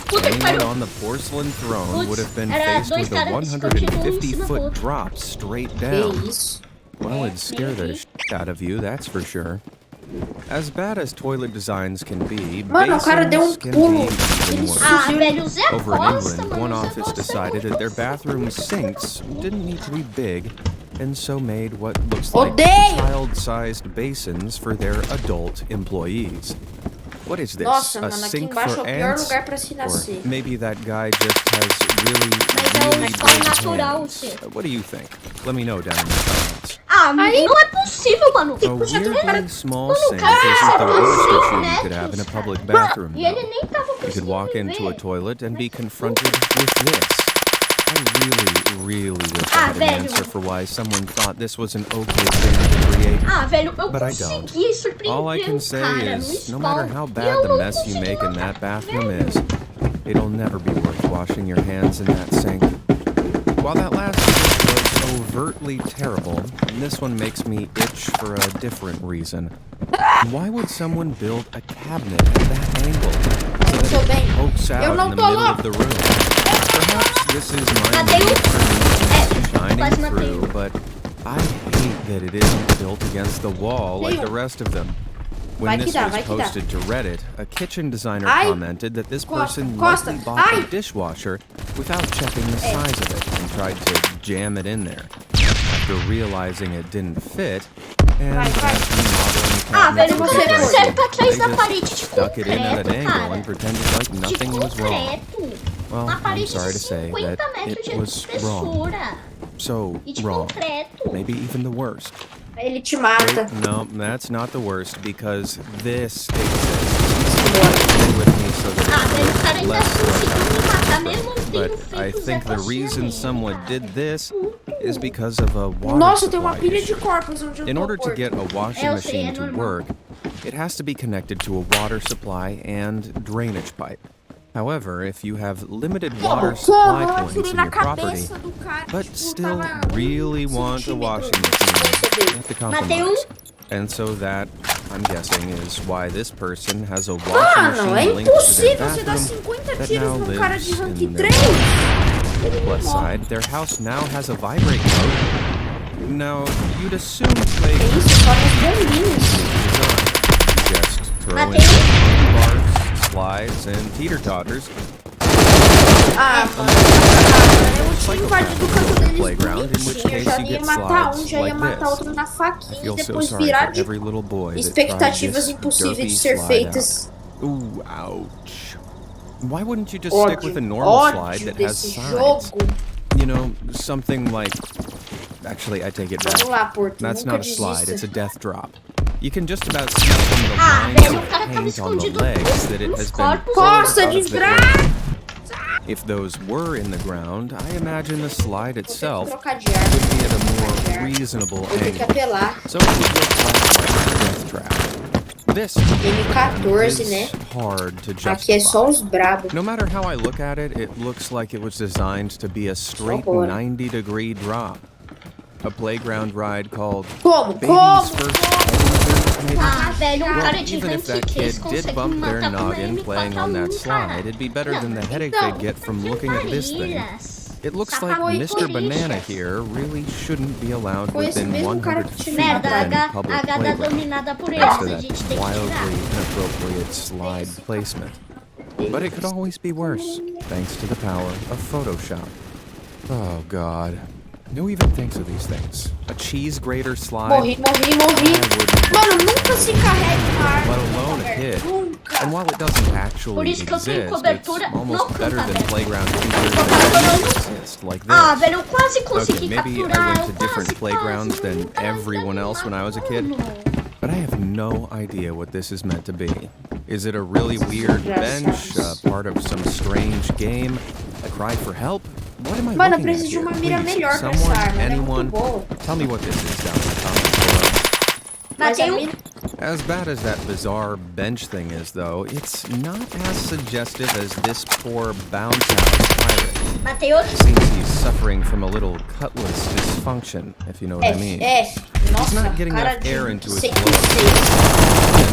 Puta que Anyone pariu. on the porcelain throne Putz, would have been era faced dois with a caras que continuam em cima do 150-foot outro. drop straight Que down. isso? Well, it'd scare the shit out of you, that's for sure. As bad as toilet designs can be, Mano, o cara deu basins can pulo. be even Ele worse. Ah, velho, o Zé Over in Costa, England, mano. one o Zé office Costa é decided muito that their absurdo. bathroom sinks didn't need to be big, and so made what looks Odeio! like child-sized basins for their adult employees. What is this? Nossa, a mano, aqui sink embaixo é for o pior ants? lugar pra se Or nascer. maybe that guy just has really, Mas é really uma escola big natural, hands. Cê. What do you think? Let me know down in the comments. Ah, não é possível, mano. A weirdly small Mano, o sink cara isn't the tem worst 6 issue you metros, could have in a cara. public bathroom, E ele though. nem tava You could conseguindo walk into a ver. toilet and be confronted with this. I really wish I Ah, had an velho. answer for why someone thought this was an okay thing to create. Ah, velho, eu But I don't. consegui surpreender All I can o say cara no is, no spawn. matter how E bad eu the não mess you consegui make in matar, that bathroom velho. is, it'll never be worth washing your hands in that sink. While that last was overtly terrible, this one makes me itch for a different reason. Why would someone build a cabinet at that angle so Eu tô that bem. it pokes Eu out não in the tô middle louco. of the room? Perhaps this is my Matei shining quase matei. through, but I hate that it isn't built against the wall like the rest of them. When this was posted to Reddit, a kitchen designer commented that this person likely bought a dishwasher without checking the size of it and tried to jam it in there. After realizing it didn't fit, and Ah, velho, você me acerta atrás da parede de stuck it in at an concreto, angle cara. and pretended like De nothing was wrong. concreto. Well, Uma I'm parede sorry de to say 50 that metros it de was wrong. espessura. So E de wrong. concreto. Maybe even the worst. Ele te mata. Wait, no, that's not the worst because this exists. Stay with me so that Ah, velho, o cara it's ainda less conseguiu me matar like mesmo não But tendo I feito think the reason someone did this is because of a water Nossa, tem uma supply pilha de issue. corpos onde eu tô In order to morto. get a washing Eu sei, machine é to normal. work, it has to be connected to a water supply and drainage pipe. However, if you have limited water supply Eu points atirei in na your property, cabeça do cara. but tipo, still tava really want a washing machine, you have to compromise. And so that, I'm guessing, is why this person has a washing Mano, é machine linked to their impossível você dar bathroom 50 that tiros now num cara de lives rank in their 3. Plus side, their house now has a vibrate mode. Now, you'd assume they É isso, só nas bombinhas. just throw in Matei. bars, slides, and teeter-totters. Ah, mano, eu tinha invadido o canto deles Playground, in which bonitinho. Eu já case you ia get matar um, slides já ia like matar this. outro na I faquinha e feel so depois sorry virar for de every little boy that tried expectativas this impossíveis derpy de ser slide feitas. out. Ooh, ouch. Why wouldn't you just stick with a normal slide Ódio that has desse sides? jogo. You know, something like... Actually, I take it back. Vamos lá, Porto. That's Nunca not a slide, it's a desista. death drop. You can just about see some of the Ah, lines velho, o of cara tava paint on the escondido legs that it nos has been corpos. pulled Costa, out of the desgraça! ground. If those were in the ground, I imagine the slide Vou ter que itself trocar de arma. would be at a more reasonable Vou ter que angle. apelar. So it would look less like a death trap. This M14, is né? hard to Aqui é só justify. os brabos. No matter how I look at it, it looks like it was designed to be a straight Horror. 90-degree drop. A playground ride called Como? Baby's Como? First Home, maybe? Ah, velho, um Well, cara de even rank if that 3 kid consegue did me bump their matar com uma noggin playing on that M4A1, cara. slide, it'd be better Não, than the headache então, they'd get from looking at this thing. Marilas. It looks Só like foi Mr. por Banana isso. here really shouldn't be allowed Foi esse within mesmo cara 100 que te feet Merda, of a any H public tá playground. dominada por eles, Thanks to a that gente tem que wildly tirar. inappropriate slide placement. But it could always be worse, thanks to the power of Photoshop. Oh god. Who even thinks of these things? A cheese grater slide? Morri. Mano, nunca se carrega uma arma. Let alone a kid. Nunca. And while it doesn't Por actually isso que eu tenho exist, cobertura it's no almost campo better than aberto. playground Tô features capturando. that exist, like this. Ah, velho, eu quase Okay, consegui maybe I capturar. went to different playgrounds than everyone else when I was a kid, but I have no idea what this is meant to be. Is it a really weird bench, part of some strange game, a cry for help? What am I Mano, eu looking at preciso de here? uma mira Please, melhor pra someone, essa arma. Ela é anyone, muito boa. tell me what this is down in the comments below. Mas a Matei um. mira... As bad as that bizarre bench thing is, though, it's not as suggestive as this poor bounce house pirate. Matei outro. Seems he's suffering from a little cutlass dysfunction, if you know what I mean. Nossa, not getting cara enough de air into his 106.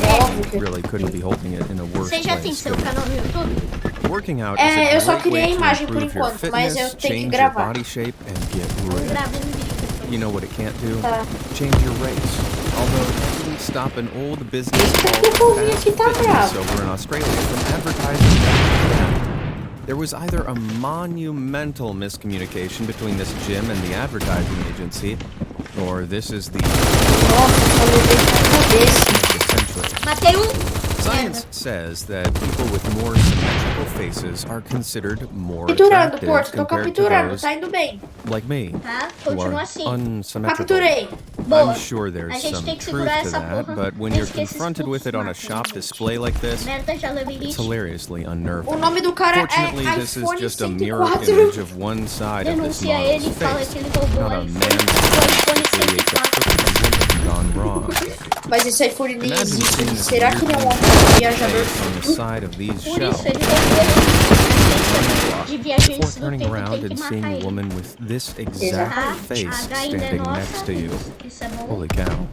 And Óbvio. really couldn't be holding it in a worse Você já tem place. seu canal no YouTube? Working out É, eu is só a great criei a way to imagem por improve your enquanto, mas fitness, eu tenho que change your gravar. body shape, and get ripped. Gravei um vídeo. You know what it can't do? Tá. Change your race. Although it didn't stop an old business Esse called povinho Fast aqui tá Fitness bravo. over in Australia from advertising that. There was either a monumental miscommunication between this gym and the advertising agency, or this is the Nossa, só levei na cabeça. essentially. Matei um. Science says that people with more symmetrical faces are considered more Capturando, attractive Porto. Tô compared to capturando. those Tá indo bem. like me, Tá, who are continua assim. unsymmetrical. Capturei. Boa. I'm sure A there's gente some tem que truth segurar to essa that, porra. but when Eu you're esqueci confronted with it on a expulso, shop display like this, Merda, já levei it's lixo. hilariously unnerving. O nome do cara Fortunately, é this is iPhone just a mirror 104. image of one side of this Denuncia ele e model's fala face, que ele roubou not o a iPhone. man's O iPhone face that creates a 104. perfect gone wrong. Mas esse iPhone nem Imagine seeing existe. this Será que ele é um weird viajador face on do the futuro? side of these Por isso shelves. ele roubou a de viajantes Before do turning tempo, around tem and que seeing matar a ele. woman with this Tá? exact face A H ainda é standing nossa, next to you. isso é bom. Holy cow.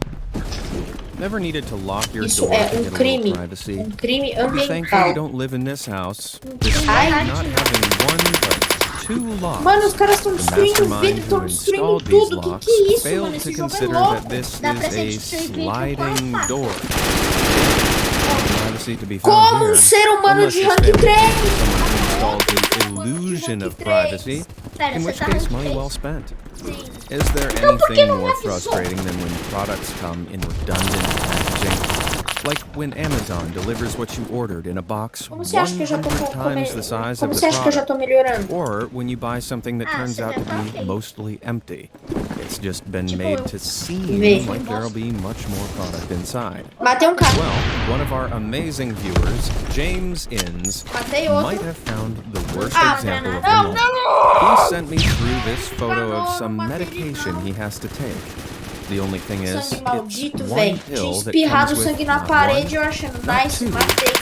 Never needed to lock your Isso door é to get a crime. little privacy. Crime You're thankful you ambiental. don't live in this house. Despite Ai. not having one but two locks. Mano, os caras estão The destruindo o mastermind vidro, estão who destruindo installed these tudo. locks Que é isso, mano? failed to Esse jogo é consider louco. that this Dá pra is você a destruir vidro com a sliding faca. door. Privacy to be found Como here, ser humano unless de this rank family 3? thinks someone installed the illusion of privacy, Pera, in você which tá case rank money 3? well spent. Sim. Is there Então por que anything não more avisou? frustrating than when products come in redundant packaging? Like when Amazon delivers what you ordered in a box Como você acha que eu já tô 100 times the size Como of você the acha que eu já product. tô melhorando? Or when you buy something that Ah, turns você out já to tá be ok. mostly empty. It's just been Tipo made eu. to seem Vê. like there'll be much more product inside. Matei um cara. Well, one of our amazing viewers, James Inns, Matei outro. might have found the worst Ah, example of não, them all. He sent me through this photo of some Não, medication he has to take. The only thing is, Sangue maldito, it's velho. one Tinha pill that espirrado comes with sangue na not parede, one, eu achando not nice. two, Matei,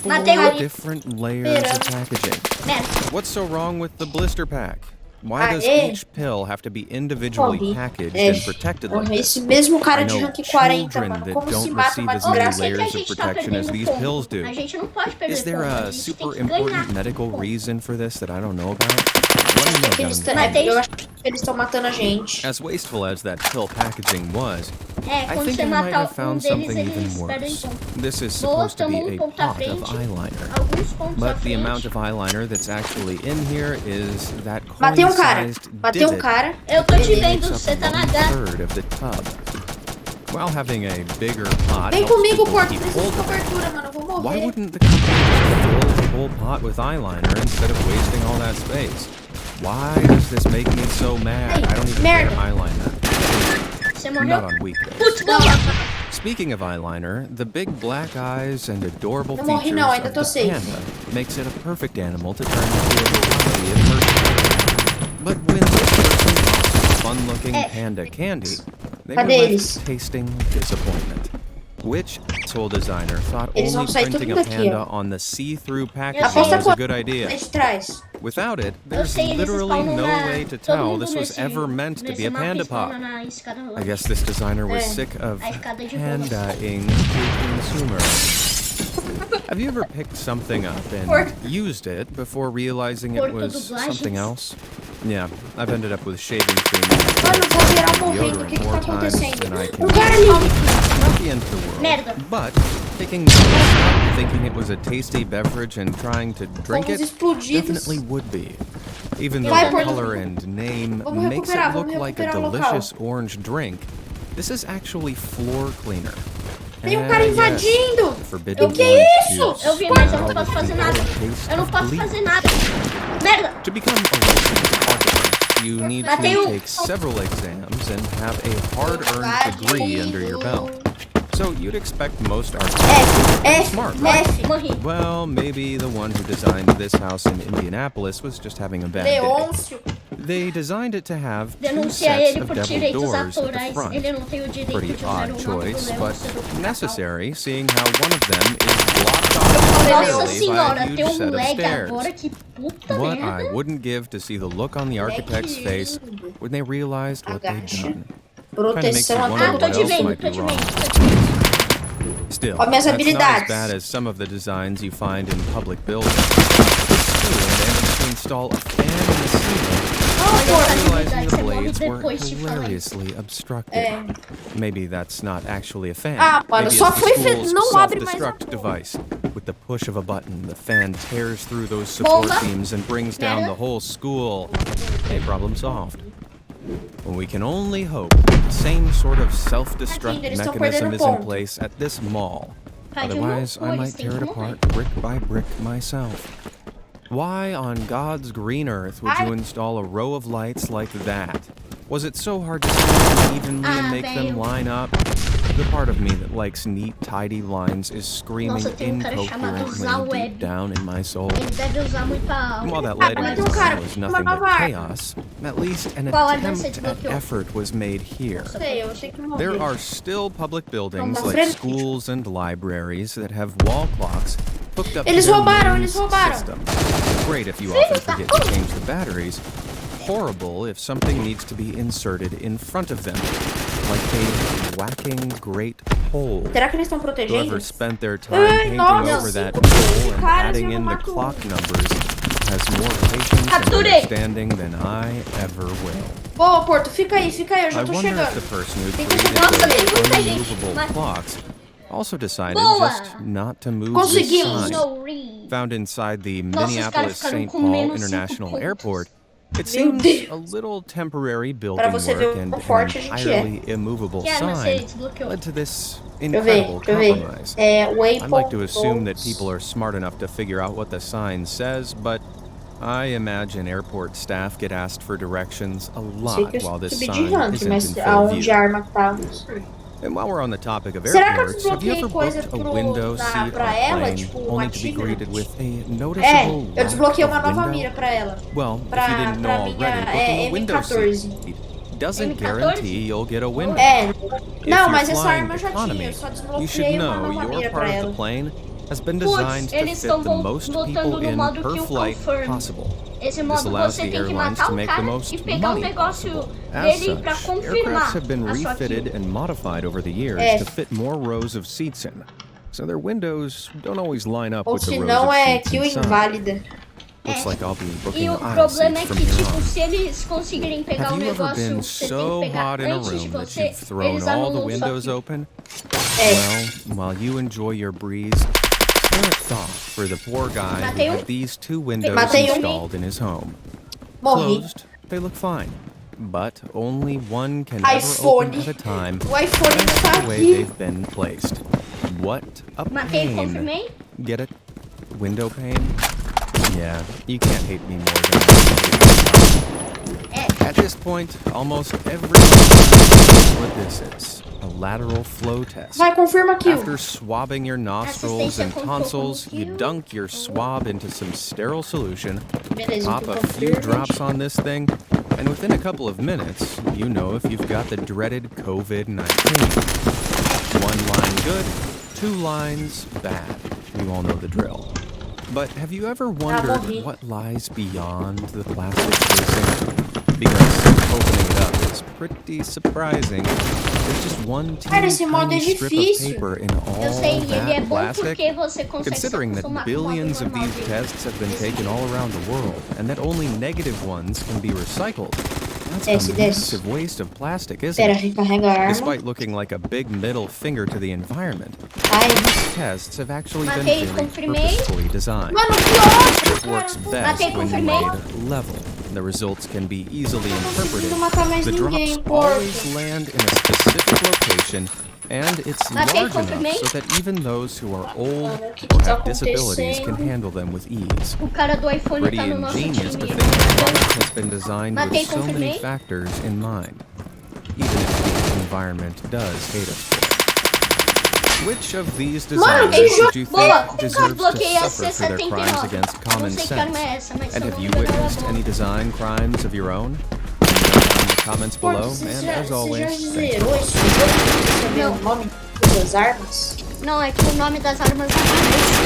Matei four um. different layers of packaging. Merda. What's so wrong with the blister pack? Why does Aê. each pill have to be individually Pobre. packaged É. and protected like Esse this? mesmo I cara de know rank 40, children mano. that Como se don't mata uma receive as Ó, eu many desgraça. sei que a layers of gente tá protection as perdendo these ponto. pills do. A gente não pode perder Is there ponto. a A gente super tem que ganhar important medical ponto. reason for this that I don't know about? Let me know Que down eles in the tão- comments. eu acho que eles estão matando a gente. As wasteful as that pill packaging was, É, I quando think você I might matar have um found deles, something even eles perdem worse. ponto. This is Boa, supposed to tomou be a ponto à pot of frente. eyeliner. Alguns pontos à But the amount frente. of eyeliner that's actually in here is that Matei um cara. coin-sized Matei um divot cara. Eu tô te Beleza. vendo, makes up você tá na H. 1/3 of the tub. While having a bigger pot Vem helps comigo, people Porto. keep Preciso hold de of it, cobertura, mano. Eu vou why morrer. wouldn't the company just fill the whole pot with eyeliner instead of wasting all that space? Why does this make me so mad? I don't even wear Merda. eyeliner. Você Not morreu? on weekdays. Putz, não. Speaking of eyeliner, the big black eyes and adorable Não morri features não, ainda of tô the safe. panda makes it a perfect animal to turn into a variety of merchandise. But when this person bought fun-looking panda candy, they were Cadê left eles? tasting disappointment. Which asshole designer thought Eles vão only sair tudo printing a daqui, panda ó. on the see-through packaging Aposta was a quanto? good idea? Aí de trás. Without it, there's sei, eles literally spawnam no na- way to todo tell mundo this was nesse- ever meant to be nesse a mapa panda spawna pop. na escada lá. I guess this designer was Eh. sick of A escada de bolas. panda-ing to consumers. Have you ever picked something up and Porco. used it before realizing it Porco was dublagens. something else? Yeah, I've ended up with shaving cream Mano, vou geral and morrendo. O que deodorant que more tá times acontecendo? than I can Um cara ali. Not the end of the world. Merda. But picking this up, thinking it was a tasty beverage and trying to drink Fomos it explodidos. definitely would be. Even though Vai, the Porto. color and name Vamos makes recuperar, it look vamos like a recuperar o local. delicious orange drink, this is actually floor cleaner. Tem um cara Yes, invadindo. forbidden O que é orange isso? juice. Eu vi, mas eu não Now posso with fazer the nada. taste Eu não of posso bleach. fazer nada. Merda. To become a licensed photographer, you need Matei to um. take several exams and have a hard-earned degree under your belt. So you'd expect most artists F, to be F, smart. F. Morri. Well, maybe the one who designed this house in Indianapolis was just having a bad day. Leôncio. They designed it to have two Denuncia sets ele of por double direitos doors at the autorais. front. Ele não tem o direito Pretty de usar odd o nome do choice, Leão but sendo casal. necessary, seeing how one of them is blocked off Nossa entirely by senhora, a tem huge um set of lag stairs. agora, que puta What merda. I wouldn't give to see the look on the architect's face when they realized what they'd Agacha. done. Kinda makes you Proteção a wonder Ah, todo tô what te else vendo, might tô be te wrong. vendo. Still, Ó, minhas that's not as habilidades. bad as some of the designs you find in public buildings. This school managed to install a fan in the ceiling, realizing the Você morre blades were depois de falar isso. hilariously obstructed. É. Maybe that's not actually a fan. Ah, mano, Maybe só it's the foi school's não abre mais a self-destruct porta. device. With the push of a button, the fan tears through those support Bomba. beams and brings down Merda. the whole school. Hey, problem solved. Well, we can only hope that the same sort of self-destruct Eles estão mechanism perdendo is in ponto. place at this mall. Pai de Otherwise, um I eles might têm tear que it morrer. apart brick by brick myself. Why on God's green earth would you install a row of lights like that? Was it so hard to see them evenly and make them velho. line up? The part of me that likes neat, tidy lines is screaming Nossa, tem cara chamado incoherently Zaweb. deep down in my soul. Ele deve usar muita And while alma. that lighting mas tem um cara design was com uma nothing but nova arma. chaos, at least an Qual arma você attempt at desbloqueou? effort was made here. Sei, eu achei que morreu. There are still public buildings Vamos na like frente. schools and libraries that have wall clocks hooked up Eles to their roubaram, main eles roubaram. system. Great if you often forget to change the batteries. Horrible if something needs to be inserted in front of them, like a whacking great hole. Será que eles estão protegendo? Whoever spent their time Ai, painting nossa, over that cinco hole and caras adding e eu in não the mato clock um. numbers has more patience and Capturei. understanding than I ever will. Boa, Porto, fica aí, eu já I tô wonder if the chegando. person who Tem que created chegar Nossa, tem those muita gente. unmovable Mas... clocks also decided Boa. just not to move this Conseguimos. sign. No read. Found inside the Nossa, os caras Minneapolis ficaram St. comendo Paul 5 International pontos. Airport. It Meu seems Deus. a little temporary Pra building você ver work o and quão an forte a gente é. entirely immovable Que arma você sign desbloqueou? led to this Deixa eu ver, incredible deixa eu ver. compromise. É, I'd like to Waypoint assume that Roads. people are smart enough to figure out what the sign says, but I imagine airport staff get asked for directions a Sei lot que eu while this subi de sign rank, isn't in mas full aonde a view. arma tá, não sei. And while we're on the topic of Será que eu airports, have you desbloqueei ever coisa booked a window seat on pra a ela, plane tipo only uma to be tigre? greeted with a É, noticeable eu desbloqueei lack uma of nova window? mira pra ela. Well, if Pra, you didn't know pra already, minha booking a window M14. seat doesn't M14? guarantee you'll get a window. É, If não, you're mas essa flying arma eu já tinha, economy, eu só you should desbloqueei uma know nova your mira pra part of the ela. plane has been Putz, designed to eles fit estão the most botando people no in modo per Kill flight Confirm. possible. Esse This modo allows você the tem que airlines matar to o make the cara most e pegar o money negócio possible. As dele pra such, confirmar aircrafts have been a sua refitted kill. and modified over the years É. to fit more rows of seats in, so their windows don't always line up Ou with the se rows não of é seats kill inside. inválida. Looks like I'll be booking E o aisle problema é seats from que, here tipo, on. se eles conseguirem pegar o Have you ever negócio, been você tem so que pegar hot in a antes de room that você, you've thrown eles all the anulam sua windows kill. open? É. Well, while you enjoy your breeze, spare a thought for the poor guy who Matei um. had these 2 windows Matei um. installed in his home. Morri. Closed, they look fine, but only one can ever iPhone. open at a time. O iPhone ainda That's tá the way aqui. they've been placed. What a Matei e pain. confirmei. Get it? Window pane? Yeah, you can't hate me more than you hate. At this point, almost everyone knows what this is. A lateral flow test. Vai, confirma kill. After swabbing your nostrils and Assistência com tonsils, you kill. dunk your swab into some sterile solution, Beleza, pop então a few confirma. drops on this thing, and within a couple of minutes, you know if you've got the dreaded COVID-19. 1 line good, 2 lines bad. You all know the drill. But have you ever wondered morri. what lies beyond the plastic casing? Because opening it up is pretty surprising. There's just one Cara, esse teeny modo é tiny strip of difícil. paper in Eu sei, all ele é that bom plastic. porque você consegue Considering se that acostumar com o billions modo of normal these dele. tests have been taken all around the world, and that only negative ones can be recycled. That's Desce, a desce. massive waste of plastic, isn't Espera, it? recarrega a arma. Despite looking like a big middle finger to the environment, Ai. these tests have actually been Matei, very confirmei. purposefully designed. Mano, que ódio, It cara. works Tô best Matei, when confirmei. made level. The results can be easily interpreted. conseguindo matar mais The ninguém, drops porco. always land in a specific location, and it's Matei, large confirmei. enough so that even those who are old Mano, o que or tá have disabilities can acontecendo? handle them with ease. O cara do iPhone Pretty tá no nosso ingenious to time. think the product has been designed Matei, with so many confirmei. factors in mind, even if the environment does hate us for it. Which of these Mano, designers que jogo- did you Boa, think como deserves to bloqueei a suffer for their crimes C79? against common Não sei que arma é sense? essa, mas And se eu have não you me engano, ela é witnessed boa. any design crimes of your own? Let me know down in the comments Porco, below, você and já, as você já always, thank you. zerou esse jogo? Você sabia o nome das armas? Não, é que o nome das armas não é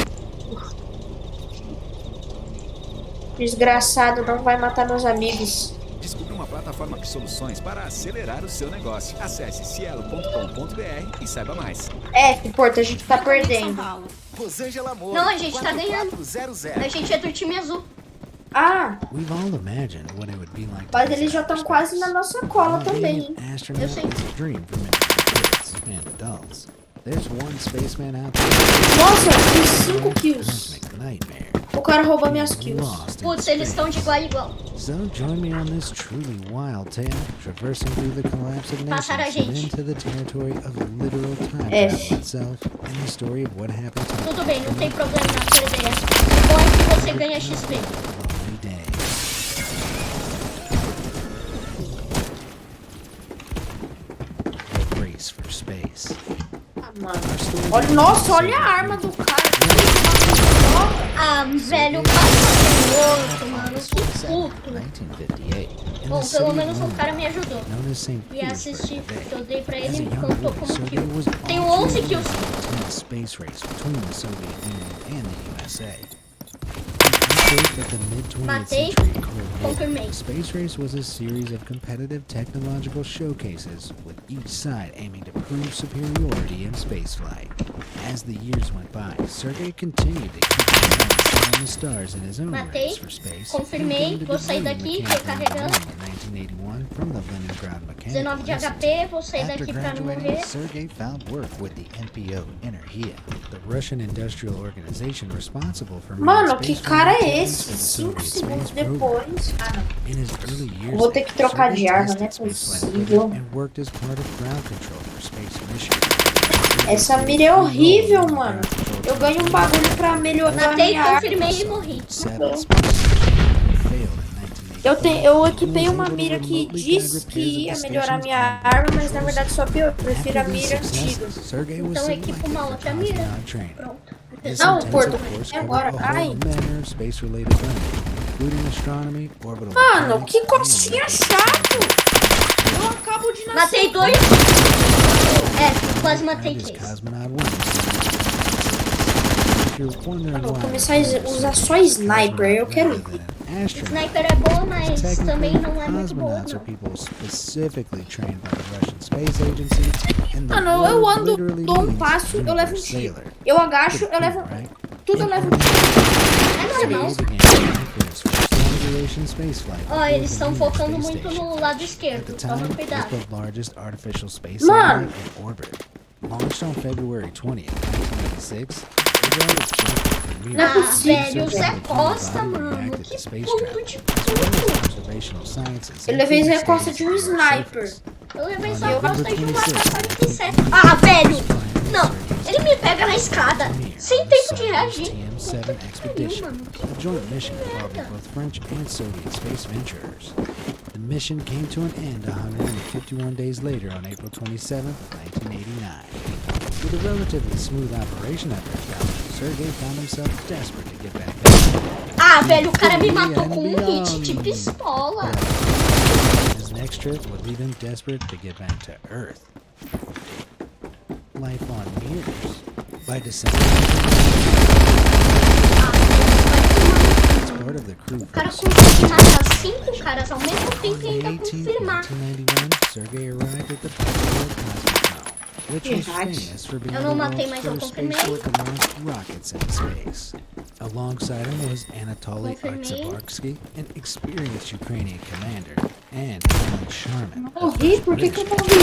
Desgraçado, não vai matar meus amigos. Descubra uma plataforma de soluções para acelerar o seu negócio. Acesse cielo.com.br e saiba mais. Porto, a gente tá perdendo. Rosângela Moura, Não, a gente tá ganhando. 4400. A gente é do time azul. Ah, We've all imagined what it would be like to mas visit eles já outer estão quase space. na nossa cola While também, being hein? an astronaut Eu sei. is a dream for many kids and adults. There's one spaceman out there Nossa, eu fiz 5 who's kills. cosmic nightmare. O cara rouba minhas Being kills. lost in Putz, eles estão de igual a igual. So join me on this truly wild tale, traversing through the collapse of Passaram a nations and gente. into the territory of literal time F. travel itself, and the story of what happened to Tudo bem, não tem problema na perder. O bom é que você ganha XP. lonely days. The race for space. Ah, mano. Olha, nossa, olha a arma do cara. Ah, velho, passa outro, mano. Que puto. 1958. in Bom, the city pelo of menos um London, cara me ajudou. known as St. E assisti, Petersburg que eu dei pra today. As a ele, young contou boy, como Sergei was kill. Tenho all 11 too kills. young to attend the space race between the Soviet Union and the USA. shaped at the mid-20th Matei. century Cold War, Confirmei. Space Race was a series of competitive technological showcases, with each side aiming to prove superiority in spaceflight. As the years went by, Sergei continued to keep the stars in his own Matei. race for space. Confirmei. Vou sair daqui, recarregando. In 1981 from the Leningrad Mechanical 19 de Institute. HP, vou sair After daqui pra não graduating, morrer. Sergei found work with the NPO Energia, the Russian industrial organization responsible for Mano, making que space cara é flight esse? activities 5 in the Soviet segundos space program. depois. Ah, não. In his early years, Vou ter que trocar de Sergei arma, não é tested spaceflight possível. equipment and worked as part of ground control for space missions. Essa mira é horrível, mano. Eu ganho um bagulho pra melhorar Matei, minha arma. confirmei e morri. Seven space missions failed in 1985. Eu equipei uma mira que diz que ia melhorar minha arma, mas na verdade só pior. Eu prefiro a mira antiga. Então eu equipo uma outra mira. Pronto. Não, Porto, é agora. Ai. Mano, que costinha chato! Eu acabo de nascer. Matei 2. É, quase matei 3. Mano, vou começar a usar só sniper, eu quero ver. Sniper é boa, mas também não é muito boa, Cosmonauts are não. people specifically trained by the Russian Space Agency. And the Mano, eu world ando, literally dou um needs passo, eu levo um universe tiro. sailor. Eu agacho, eu levo. Right? Tudo eu levo um tiro. É normal. They began practice for long-duration spaceflight. Ó, eles estão focando Space muito Station. no lado At the esquerdo. time, Toma it was cuidado. the largest artificial space Mano. satellite in orbit. Launched on February 20th, 1986, it was ejected from Não é Ah, Mir. possível. velho, o Zé Costa, mano. Que ponto de Eu levei Zé Costa de um sniper. Eu levei Zé Costa de um AK-47. Ah, velho! Não, ele me pega na escada. Sem tempo de reagir. TM-7 expedition, mano. a joint mission involving both French and Soviet space venturers. The mission came to an end 151 days later on April 27, 1989. With a relatively smooth operation at their couch, Sergei found himself desperate to get back there. Ah, velho, o cara me matou com um hit de pistola. His next trip would leave him desperate to get back to Earth. Life on Mars. By December, as part of the crew O cara consegue matar 5 caras ao mesmo tempo e On ainda May 18, confirmar. 1991, Sergei arrived at the Polar Cosmodrome, which was famous for being Eu the não matei, world's mas eu first confirmei. spaceport that launched rockets into space. Alongside him was Anatoly Confirmei. Artsebarsky, an experienced Ukrainian commander, and Alan Sharman. Morri? Por que eu morri?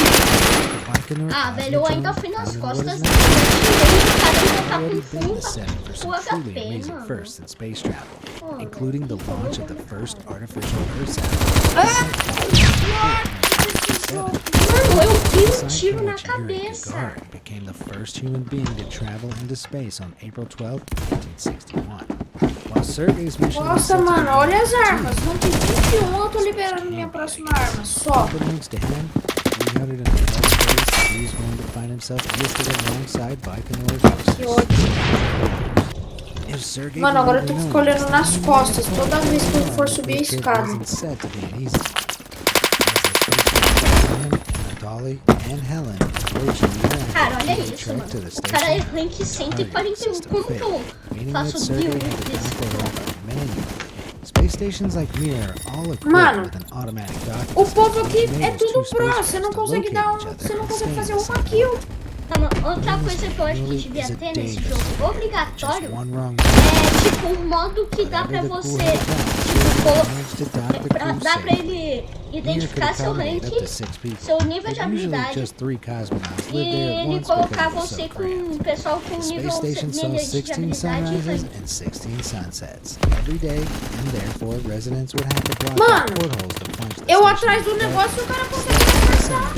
Ah, velho, eu ainda fui nas costas dele. dele. O cara ainda tá Already com been full, the setting for full some truly HP, amazing mano. firsts in space travel, Oh, including the velho, launch of the first artificial Earth Mano, eu vi um satellite. tiro na Yuri cabeça. Gagarin became the first human being to travel into space on April 12, 1961. While Sergei's mission was Nossa, set to mano, begin olha as in armas. Não tem 21, eu tô liberando minha próxima arma. Só. unbeknownst to him, 311 days, he was going to find himself listed alongside Baikonur Que Boxers. ódio. If Sergei Mano, agora eu believed tô in escolhendo only nas costas toda vez que eu for subir a It escada. wasn't set to be an easy. As the Anatoly and Helen approached the Cara, olha United isso, mano. to the O cara é station, rank 141. Como que eu meaning that faço Sergei build had to desse download cara? a manual. Space stations like Mir are all equipped Mano, with an automatic docking O povo aqui system é that tudo enables two pro. spacecraft Você não to consegue locate dar each other Você não and consegue stay fazer in uma sync. kill. Calma, outra coisa que eu acho que devia ter nesse jogo obrigatório Just one wrong é tipo um modo que dá pra você, dá pra ele identificar seu rank, seu nível de habilidade e ele colocar você com um pessoal com nível de habilidade e rank. and 16 sunsets every day, and therefore residents would have to block Mano, out portholes to plunge the Eu station atrás do into negócio e o cara consegue me acertar.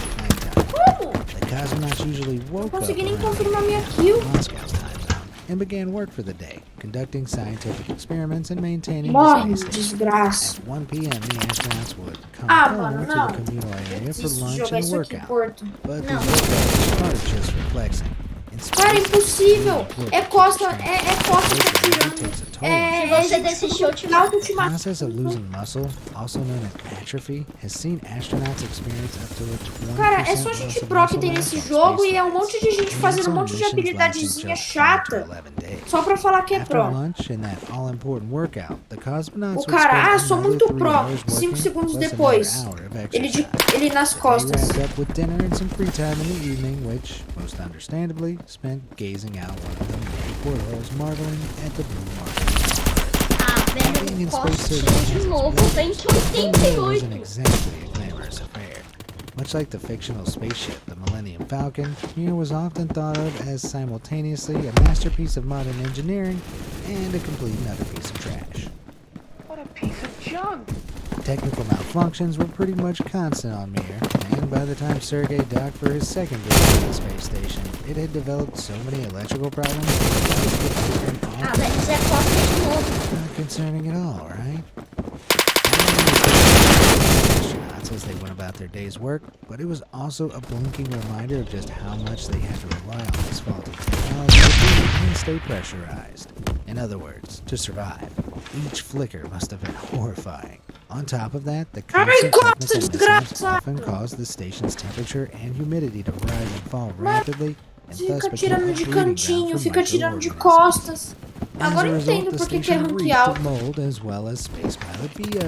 Como? The cosmonauts usually Não woke up consegui nem around confirmar minha kill. Moscow's time zone and began work for the day, conducting scientific experiments and maintaining Morre, the space station. desgraça. At 1 p.m., the astronauts would come Ah, home mano, to não. the communal area for Preciso lunch jogar and isso aqui, workout. Porto. But the Não. workout started just for flexing. In Cara, space, impossível. work É costa, takes é costa que tá a tirando. toll É, Se você gente, desistir, eu te final mato. que eu te The mato. process of losing muscle, also known as atrophy, has seen astronauts experience up to a 20% Cara, é só loss gente of pro que muscle tem mass nesse on jogo space e é um flights, monte de gente and fazendo that's um on monte de missions lasting habilidadezinha just 5 to chata 11 days. só pra falar que é After pro. lunch and that all-important workout, the cosmonauts O would spend cara, sou another muito 3 pro. hours 5 working, segundos plus another depois, hour of ele, exercise. ele nas The day costas. wrapped up with dinner and some free time in the evening, which, most understandably, spent gazing out one of the many portholes, marveling at the blue market. Ah, velho, costinha de novo. Vem que It wasn't 88. exactly a glamorous affair. Much like the fictional spaceship, the Millennium Falcon, Mir was often thought of as simultaneously a masterpiece of modern engineering and a complete and utter piece of trash. What a piece of junk. Technical malfunctions were pretty much constant on Mir, and by the time Sergei docked for his second visit to the space station, it had developed so many electrical problems that Ah, velho, Zé Costa de novo. not concerning at all, right? Astronauts as they went about their day's work, but it was also a blinking reminder of just how much they had to rely on this faulty technology to breathe and stay pressurized. In other words, to survive. Each flicker must have been horrifying. On top of that, the constant technical mishaps often caused the station's temperature and humidity to rise and fall rapidly, and thus Fica became a tirando de breeding ground cantinho, for fica tirando de microorganisms. costas. As Agora a eu result, entendo the por que é station rank reeked alto. of mold as well as space pilot BO.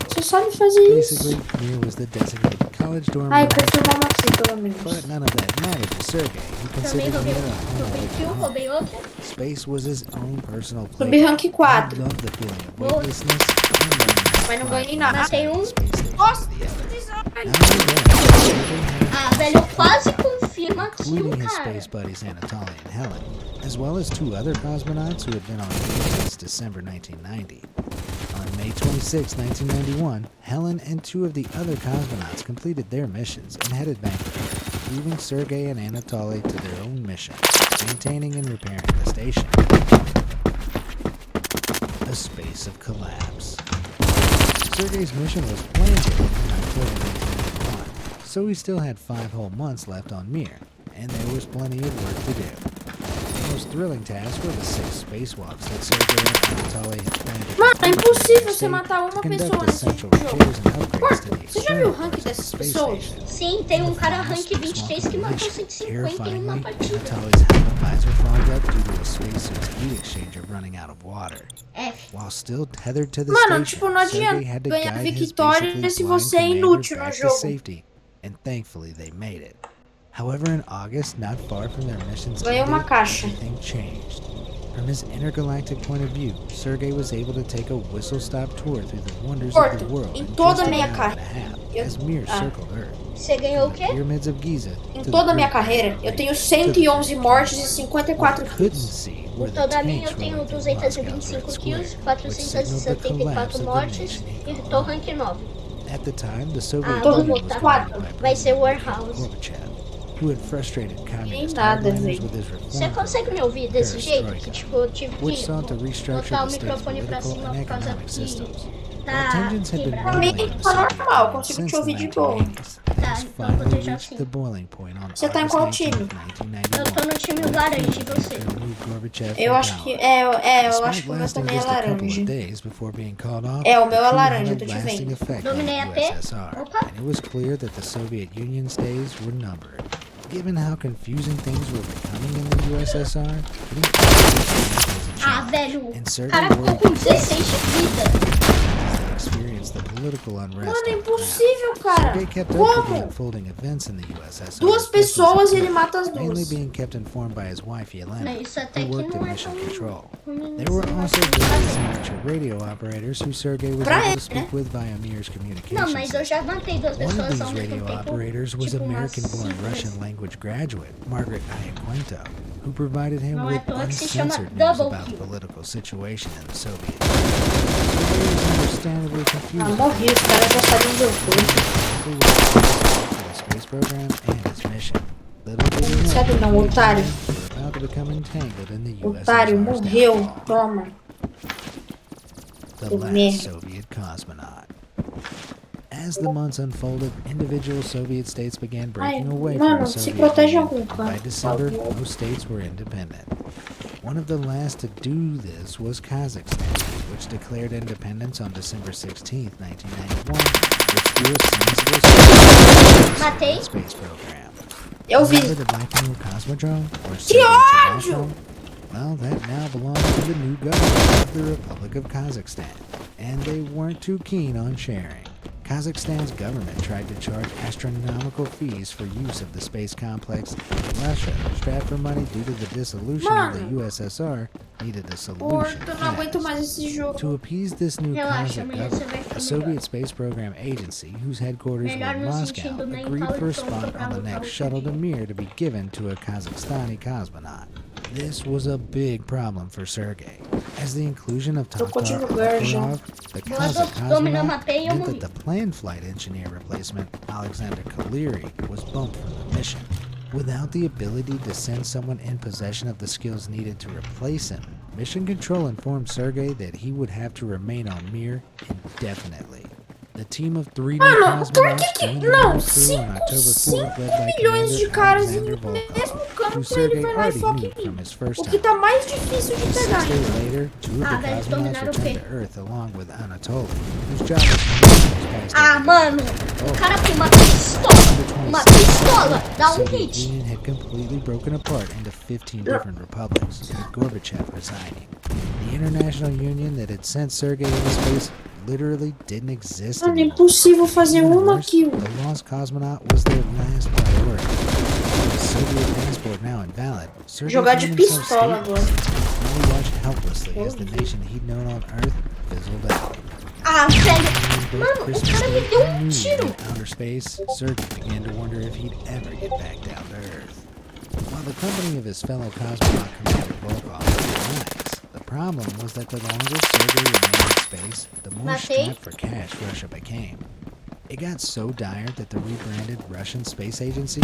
Você sabe fazer Basically, isso. Mir was the designated college dorm Ai, room, confirmamos aqui, pelo menos. but none of that mattered to Sergei, who Também considered roubei Mir um. a Roubei home um, roubei outro. Space was his own personal Subi playground. rank He 4. loved the feeling of weightlessness and learning how to Mas não fly ganhei from nada. one Matei side of um. the space station Nossa, to the other. design. Not only that, Sergei had Ah, velho, quase confirma aqui o including his cara. space buddies Anatoly and Helen, as well as 2 other cosmonauts who had been on Mir since December 1990. On May 26, 1991, Helen and 2 of the other cosmonauts completed their missions and headed back to Earth, leaving Sergei and Anatoly to their own mission, maintaining and repairing the station. A space of collapse. Sergei's mission was planned in October 1991, so he still had 5 whole months left on Mir, and there was plenty of work to do. The most thrilling tasks were the 6 spacewalks that Sergei and Anatoly had planned to Mano, é complete impossível in você matar uma to conduct pessoa nesse essential jogo. repairs and upgrades to the Porco, você já viu o external rank parts of the dessas space pessoas? station. Sim, tem um cara rank Fast, 23 que matou mission, 150 em uma terrifyingly, partida. Anatoly's helmet visor fogged up due to a spacesuit's heat exchanger running out of water. F. While still tethered to the Mano, station, tipo, não Sergei adianta had to ganhar guide his vitória basically se blind você é commander inútil no back to jogo. safety, and thankfully they made it. However, in August, not far from their mission's Ganhei uma ending, caixa. everything changed. From his intergalactic point of view, Sergei was able to take a whistle-stop tour through the wonders of the Porto, world em in toda just a an minha hour carreira, and a half, eu- as Mir ah. circled Earth. Você ganhou o quê? Pyramids of Giza Em to the toda a minha Great carreira, Pyramid eu tenho to the 111 mortes e What 54 we couldn't kills. see were Em the toda a minha tanks eu tenho rolling through Moscow's 225 Red kills, Square, which signaled the collapse 474 of the mortes nation e he tô called rank 9. At the time, the Soviet Ah, vou Union was botar commanded quatro. by Vai ser President Mikhail Warehouse. Gorbachev, who had frustrated communist nada, hardliners velho. with his Você reform consegue me ouvir desse jeito? Que tipo, eu tive which que sought to restructure botar o the state's microfone pra political cima and por causa economic que systems. tá Tensions had been quebrado. Pra mim bubbling in the tá Soviet normal, Union consigo since te ouvir the de boa. 1980s, and Tá, has então eu vou finally deixar reached assim. the boiling point on Você tá em August qual 19, time? 1991. Eu tô no time laranja, e você? to remove Gorbachev Eu from acho que power. eu acho Despite que o meu lasting também é just a couple of laranja. days before being called off, É, o the meu é coup laranja, had eu tô a te lasting vendo. effect on Dominei the a P. USSR, Opa. and it was clear that the Soviet Union's days were numbered. Given how confusing things were becoming in the USSR, getting out of was a Ah, challenge, velho, and o Sergei cara ficou worried com 16 de vida. as they experienced the political unrest Mano, é on the ground. impossível, cara. Sergei kept up with the Como? unfolding events in the USSR. Duas as best as he pessoas e could, ele mata as mainly duas. being kept informed by his wife Yelena, Mas isso até who que worked não in é mission tão control. ruim There were assim, also mas tem que various fazer. amateur radio operators who Sergei was Pra able ele, to speak né? with via Mir's communication Não, mas eu já matei duas One of pessoas these ao mesmo radio tempo. operators was Tipo, umas American-born 5 Russian vezes. language graduate Margaret Iaquinto, who provided him Não é à with toa que se chama uncensored news Double about the Kill. political situation in the Soviet Union. Sergei was understandably confused Ah, morri, os caras já sabiam onde eu fui. exactly what was necessary for the space program and its mission. Little did he know Sabe that não, the otário. were about to become entangled in the Otário, USSR's morreu. downfall. Toma. The Seu last merda. Soviet cosmonaut. As the months unfolded, individual Soviet states began breaking Ai, away mano, from the se Soviet protege Union, algum and by canto, December, por favor. most states were independent. One of the last to do this was Kazakhstan, which declared independence on December 16, 1991, which threw a sizable Matei. space program. Eu vi. Remember the Baikonur Cosmodrome? Or Que Soviet ódio! Cosmodrome? Well, that now belongs to the new government of the Republic of Kazakhstan, and they weren't too keen on sharing. Kazakhstan's government tried to charge astronomical fees for use of the space complex. Russia, strapped for money due to the dissolution of the USSR, needed a solution. Porto, não aguento mais esse jogo. To appease this new Relaxa, Kazakh amanhã você vai government, ficar a melhor. Soviet Space Program Agency, whose headquarters were Melhor in no Moscow, sentido nem agreed for a fala spot tanto pra on the lutar next o shuttle to dia. Mir to be given to a Kazakhstani cosmonaut. This was a big problem for Sergei, as the inclusion of Trocou de Tatar lugar já. Okorov, the Vou Kazakh dominar cosmonaut, uma e eu meant morri. that the planned flight engineer replacement, Alexander Kaleri, was bumped from the mission. Without the ability to send someone in possession of the skills needed to replace him, Mission Control informed Sergei that he would have to remain on Mir indefinitely. The team of 3 new Mano, por cosmonauts que joined the não? Mir crew on October 4th, led by 5 milhões de Commander caras em Alexander um Volkov, mesmo who campo, ele Sergei vai lá e already foca knew em from mim. his first O que time. tá mais difícil de 6 pegar. days later, 2 of the Ah, velho, cosmonauts dominaram o returned quê? to Earth along with Anatoly, whose job was to pass Ah, over mano, o cara com uma pistola. Uma pistola. Dá um Soviet hit. Union had completely broken apart into 15 different republics, with Gorbachev resigning. The international union that had sent Sergei into space literally didn't exist Mano, é anymore. impossível fazer Even uma worse, kill. the lost cosmonaut was their last priority. With the Soviet passport now invalid, Sergei Jogar de found himself pistola stateless, agora. and only watched helplessly as the nation he'd known on Earth fizzled out. Ah, velho. Both Mano, o Christmas cara me Day deu and New Year tiro. in outer space, Sergei began to wonder if he'd ever get back down to Earth. While the company of his fellow cosmonaut Commander Volkov was nice, the problem was that the longer Sergei remained in space, the more Matei. strapped for cash Russia became. It got so dire that the rebranded Russian Space Agency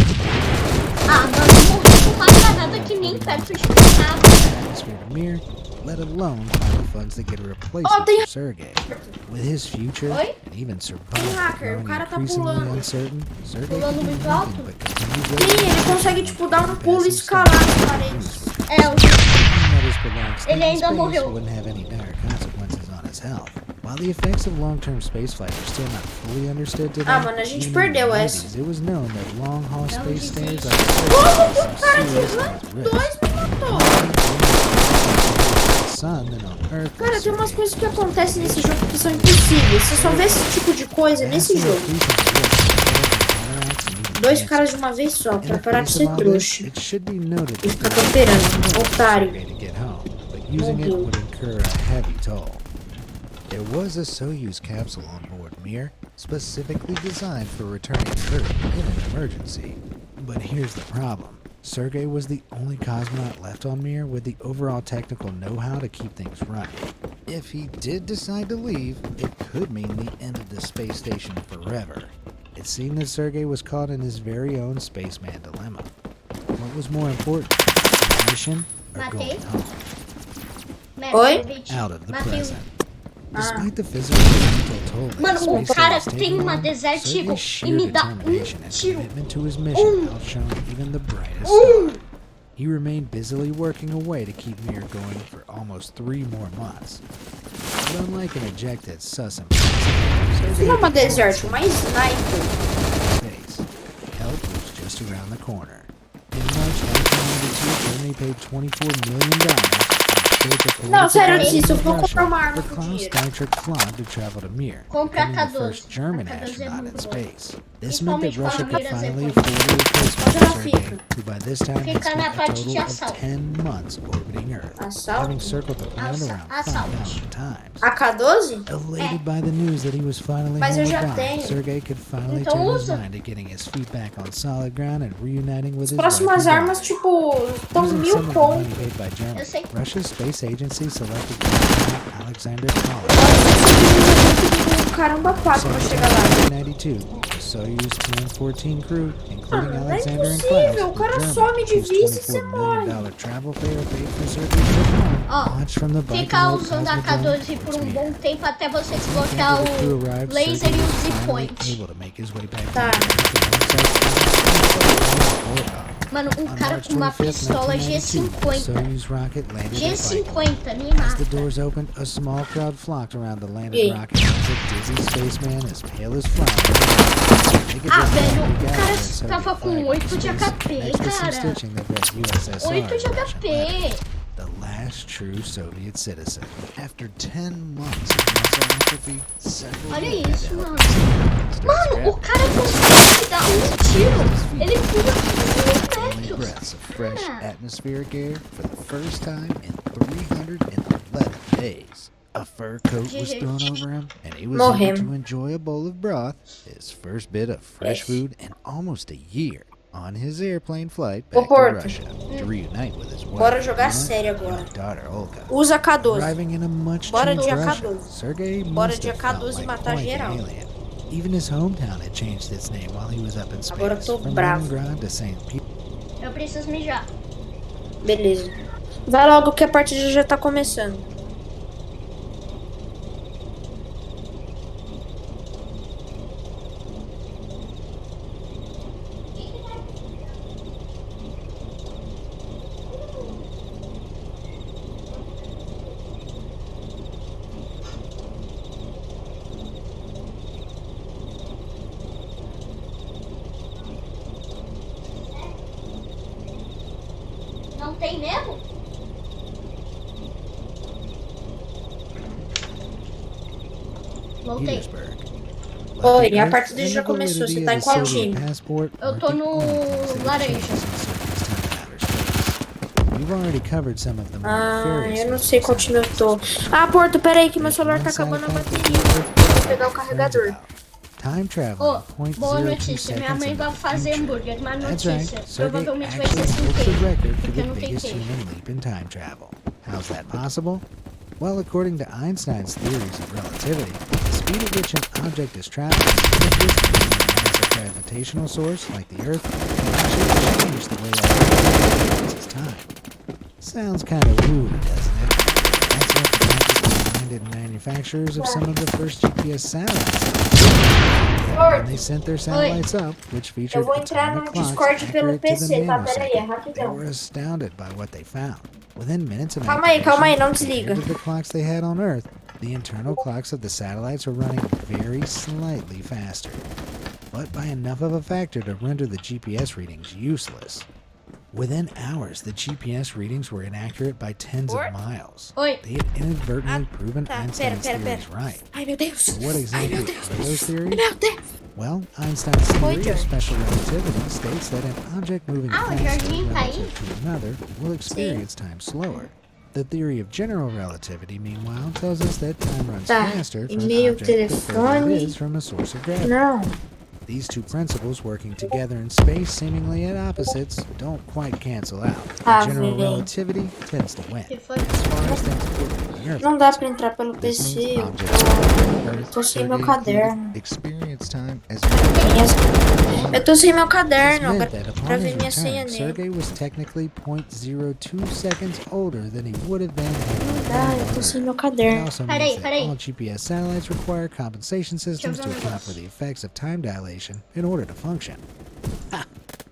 Ah, mano, eu morri com uma granada que nem perto de nada. atmosphere to Mir, let alone find the funds to get a replacement Oh, tem- for Sergei. With his future Oi? and even survival hacker, o growing cara tá increasingly pulando. uncertain, Sergei Pulando could do muito nothing alto? but continue Sim, waiting ele for consegue, the tipo, dar um passing pulo e stone. escalar as paredes. É, o That his prolonged stay Ele in ainda space morreu. wouldn't have any dire consequences on his health. While the effects of long-term spaceflight are still not fully understood today, Ah, mano, a gente even in perdeu the essa. 90s, it was known that long-haul space difícil. stairs are Como associated que o with cara some de serious Ivan health 2 risks. me matou? Sun than on Earth. Cara, tem umas coisas que acontecem nesse jogo que são impossíveis. Você só vê esse tipo de coisa nesse jogo. 2 caras de uma vez só, pra parar de ser trouxa. It should be noted E that ficar there was camperando, no otário. way to get home, but using it would incur a heavy toll. There was a Soyuz capsule on board Mir, specifically designed for returning to Earth in an emergency. But here's the problem. Sergei was the only cosmonaut left on Mir with the overall technical know-how to keep things running. If he did decide to leave, it could mean the end of the space station forever. It seemed that Sergei was caught in his very own spaceman dilemma. What was more important, the mission or going home? Oi? Out of the Matei um. present. Despite the physical and mental toll that Mano, space o cara was taking tem uma on, Desert Sergei's Eagle sheer e me dá determination and tiro. commitment to his mission outshone even the brightest star. He remained busily working away to keep Mir going for almost 3 more months. But unlike an ejected sus Não é uma desert, uma sniper. space, help was just around the corner. In March 1992, Germany paid $24 million. Não, sério, eu disse, eu vou comprar uma arma for com Klaus dinheiro. Dietrich Klon to travel to Mir, Compra a becoming the K12. first German A K12 é astronaut in muito boa. space. This meant that Principalmente Russia quando could miras finally é afford a replacement Onde ela for fica? Sergei, who by this time had Fica na spent a parte de total of assalto. 10 months orbiting Earth, having Assalto? circled the planet around Assalto. 5,000 times. AK-12? Elated by the news that he was finally Mas eu home já aboard, tenho. Sergei could finally Então turn his usa. mind to getting his feet back on solid ground and reuniting with As his wife and próximas armas, daughter. tipo, estão Using 1000 some of the money conto. paid by Germany, Eu sei. Russia's space agency selected cosmonaut Alexander Collins. Caramba, 4 pra chegar lá. 1992, the Soyuz TM-14 crew, including Não é Alexander and impossível, o Klaus, cara the some de German, vista e whose você $24 morre. million travel fare paid for Sergei's trip home, Ó, launched from the fica Baikonur usando a Cosmodrome K12 por towards um Mir. bom tempo até você After desbloquear the crew o arrived, laser Sergei e o was finally Z-Point. able to make his way back Tá. to Earth alongside Volkov. Mano, um On cara March com uma 25th, pistola 1992, G50. Soyuz rocket landed at Baikonur. G50, me As the mata. doors opened, a small crowd flocked around the landed E aí? rocket as a dizzy spaceman as pale as flour. They could Ah, just velho, barely o gather cara a Soviet tava com flag in 8 de space, HP, next to some cara. stitching that read USSR 8 de in Russian letters. HP. The last true Soviet citizen. After 10 months of muscle atrophy, several Olha men had isso, to help mano. themselves to Mano, o scrap. cara consegue dar um tiro. Ele pula 15 Only metros. breaths of fresh Cara, atmospheric air for the first time in 311 days. A fur coat was thrown over him, and he was able Morremos. to enjoy a bowl of broth, his first bit of fresh food in almost a year, on his airplane flight Ô, back to Porto. Russia to reunite with his wife, Bora jogar Irina, sério and agora. daughter Olga. Usa K12. Arriving in a much Bora changed dia Russia, 14. Sergei Bora must dia have felt 14 like matar quite an geral. alien. Even his hometown had changed its name while he was up in space, Agora eu tô from bravo. Leningrad to St. Petersburg. eu preciso mijar. Beleza. Vai logo que a partida já tá começando. Não tem mesmo? Voltei. Oi, a partida já começou. Você tá em qual time? Eu tô no laranja. We've already covered some of the more Ah, nefarious eu não sei qual time eu tô. Ah, Porto, pera aí que meu celular tá acabando a bateria. Vou pegar o carregador. Time traveling, Ô, 0.02 boa notícia. Minha mãe seconds vai into the fazer future. hambúrguer. Má That's notícia. right. Sergei Provavelmente vai actually ser sem holds the queijo. record for Porque the não tem biggest queijo. human leap in time travel. How's that possible? Well, according to Einstein's theories of relativity, the speed at which an object is traveling has a gravitational source like the Earth can actually change the way our experiences time. Sounds kind of woo, doesn't it? That's what the scientists and manufacturers of some of the first GPS satellites when they sent their satellites up, which Eu featured vou entrar atomic no clocks Discord pelo accurate to the PC, tá? Pera aí, é nanosecond. They rapidão. were astounded by what they found. Within minutes of Calma aí, não activation, desliga. compared to the clocks they had on Earth, the internal clocks of the satellites were running very slightly faster, but by enough of a factor to render the GPS readings useless. Within hours, the GPS readings were inaccurate by tens of miles. Oi. They had inadvertently proven tá, Einstein's pera. theories right. Ai, meu Deus. But what exactly are those theories? Meu Deus. Well, Einstein's theory Joey. of special relativity states that an object moving Ah, o faster jardim tá aí? relative to another will experience time slower. The theory of general relativity, meanwhile, tells us that time runs Tá, faster for an e-mail, object the further it telefone. is from a source of gravity. Não. These two principles working together in space seemingly at opposites don't quite cancel out. Ah, General velho. relativity tends to win. Que foi? As far as things orbit the Earth Não dá pra entrar pelo This PC. means Eu objects on tô, Earth tô sem meu Sergei caderno. experience time as Eu tô sem meu This caderno. meant that upon Gravei his minha senha return, nele. Sergei was technically 0.02 seconds older than he would have been had he Ah, remained eu tô on sem Earth. meu It caderno. also Peraí, means that peraí. all GPS satellites require compensation systems to ver um account for negócio. the effects of time dilation in order to function. Ha!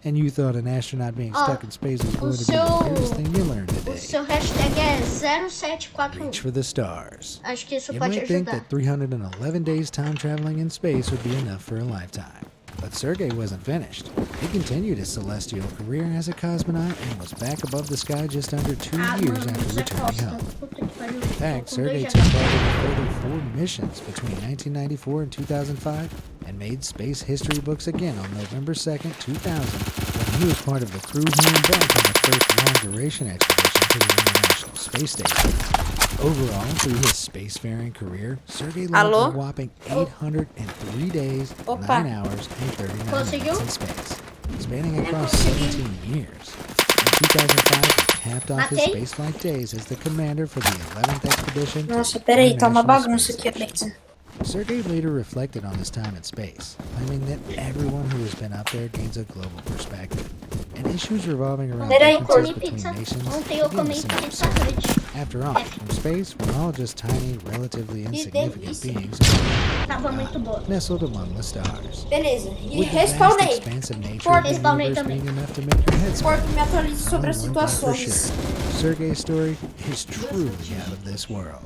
And you thought an astronaut being Ó, stuck in space was o going to be the seu- weirdest thing you learned O today. seu hashtag é Reach 0741. for the stars. Acho que isso You pode might think ajudar. that 311 days time traveling in space would be enough for a lifetime. But Sergei wasn't finished. He continued his celestial career as a cosmonaut and was back above the sky just under 2 Ah, years mano, after Zé returning Costa. home. Puta que pariu. In fact, Tô com dois Sergei de took HP. part in a further 4 missions between 1994 and 2005 and made space history books again on November 2nd, 2000, when he was part of the crew who embarked on the first long-duration expedition to the International Space Station. Overall, through his spacefaring career, Sergei logged Alô? a whopping 803 days, Opa. 9 hours, and 39 Conseguiu? minutes in space, spanning across 17 years. In 2005, he capped off his Matei. spaceflight days as the commander for the 11th expedition to Nossa, the pera aí, tá uma International bagunça Space aqui a Station. pizza. Sergey later reflected on his time in space, claiming that everyone who has been up there gains a global perspective, and issues revolving around Peraí, differences Comi between pizza. nations Ontem eu begin comi to seem pizza absurd. hut. After all, from space, we're all just tiny, relatively insignificant delícia. beings Tava muito boa. nestled among the stars. Beleza. E With the vast, respawnei. expansive nature Por- of the Respawnei universe também. being enough to make your head spin, Porco, me atualize sobre as only one thing for situações. sure, Sergey's story is truly out of this world.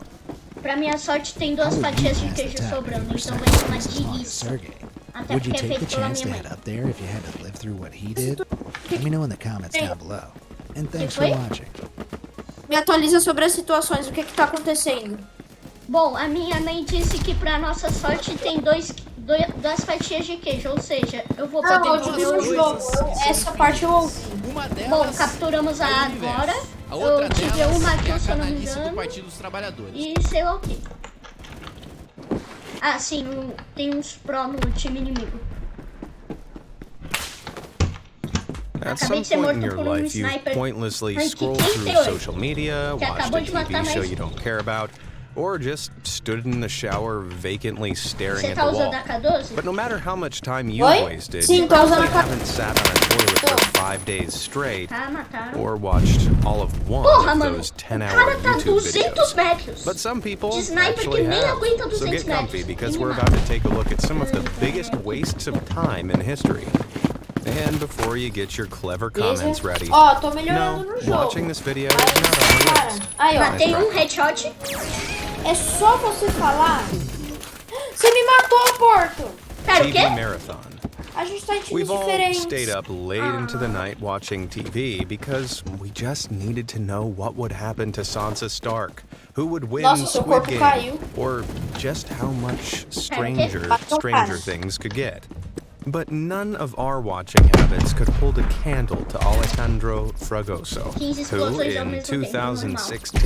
Pra minha sorte, tem duas How would you fatias de pass the queijo time sobrando, if you então were vai ser uma as long as delícia. Sergey? Até Would you porque é take the feito pela chance minha to mãe. head up there if you had to live through what he did? Let me know in the comments down below. And thanks for foi? watching. Me atualiza sobre as situações. O que tá acontecendo? Bom, a minha mãe disse que pra nossa sorte tem duas fatias de queijo, ou seja, eu vou Não, poder eu comer disse no o jogo. Essa parte eu ouvi. Uma delas Bom, capturamos a agora. A outra Eu tive delas uma é aqui, a se eu não me canalice do engano. Partido dos Trabalhadores. E sei lá o que. Ah, sim, tem uns pro no time inimigo. At Acabei some de ser point in morto your por um life, you've sniper pointlessly rank scrolled through 38, social media, que watched acabou a de matar TV show nós. you don't care about, or just stood in the shower vacantly staring Você at tá the usando wall. a K12? But no matter how much time you've Oi? wasted, Sim, you tô usando probably a K- haven't sat on a toilet for 5 days straight, Ah, mataram. or watched all of one Porra, of mano. those O 10-hour cara tá YouTube 200 videos. metros. But some people De sniper actually que nem have. aguenta So 200 get comfy metros. because E we're me about to take a look at some of the biggest wastes of time in history. And before you get your clever comments ready, Ó, tô melhorando no, no jogo. watching this video is not on the Cara, list. aí, ó. Matei um headshot. É só você falar. Você me matou, Porto. Pera, o TV quê? marathon. A gente tá em times We've all diferentes. stayed up late into the night watching TV because we just needed to know what would happen to Sansa Stark, who would win Nossa, seu Squid corpo Game, caiu. or just how much Bateu stranger fácil. things could get. But none of our watching habits could hold a candle to Alejandro Fragoso, 15 who explosões ao in mesmo tempo, 2016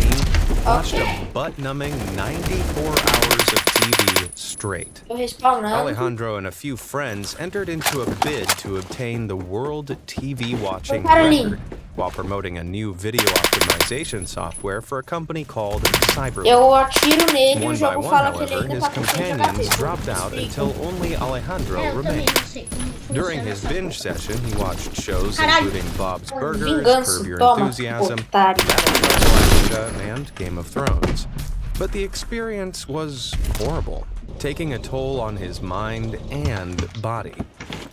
watched Ok. a butt-numbing 94 hours of TV straight. Tô respawnando. Alejandro and a few friends entered into a bid to obtain the world TV watching Caroline. record while promoting a new video optimization software for a company called Cyberpunk. Eu atiro nele e o One by jogo one, fala que ele however, ainda his tá com 100 de companions HP. dropped out Explica. until only Alejandro É, eu também remained. não sei como funciona During his essa binge session, he watched shows Caralho. including Bob's Burgers, Vingança, Curb Your toma, Enthusiasm, otário. and Game of Thrones. But the experience was horrible, taking a toll on his mind and body.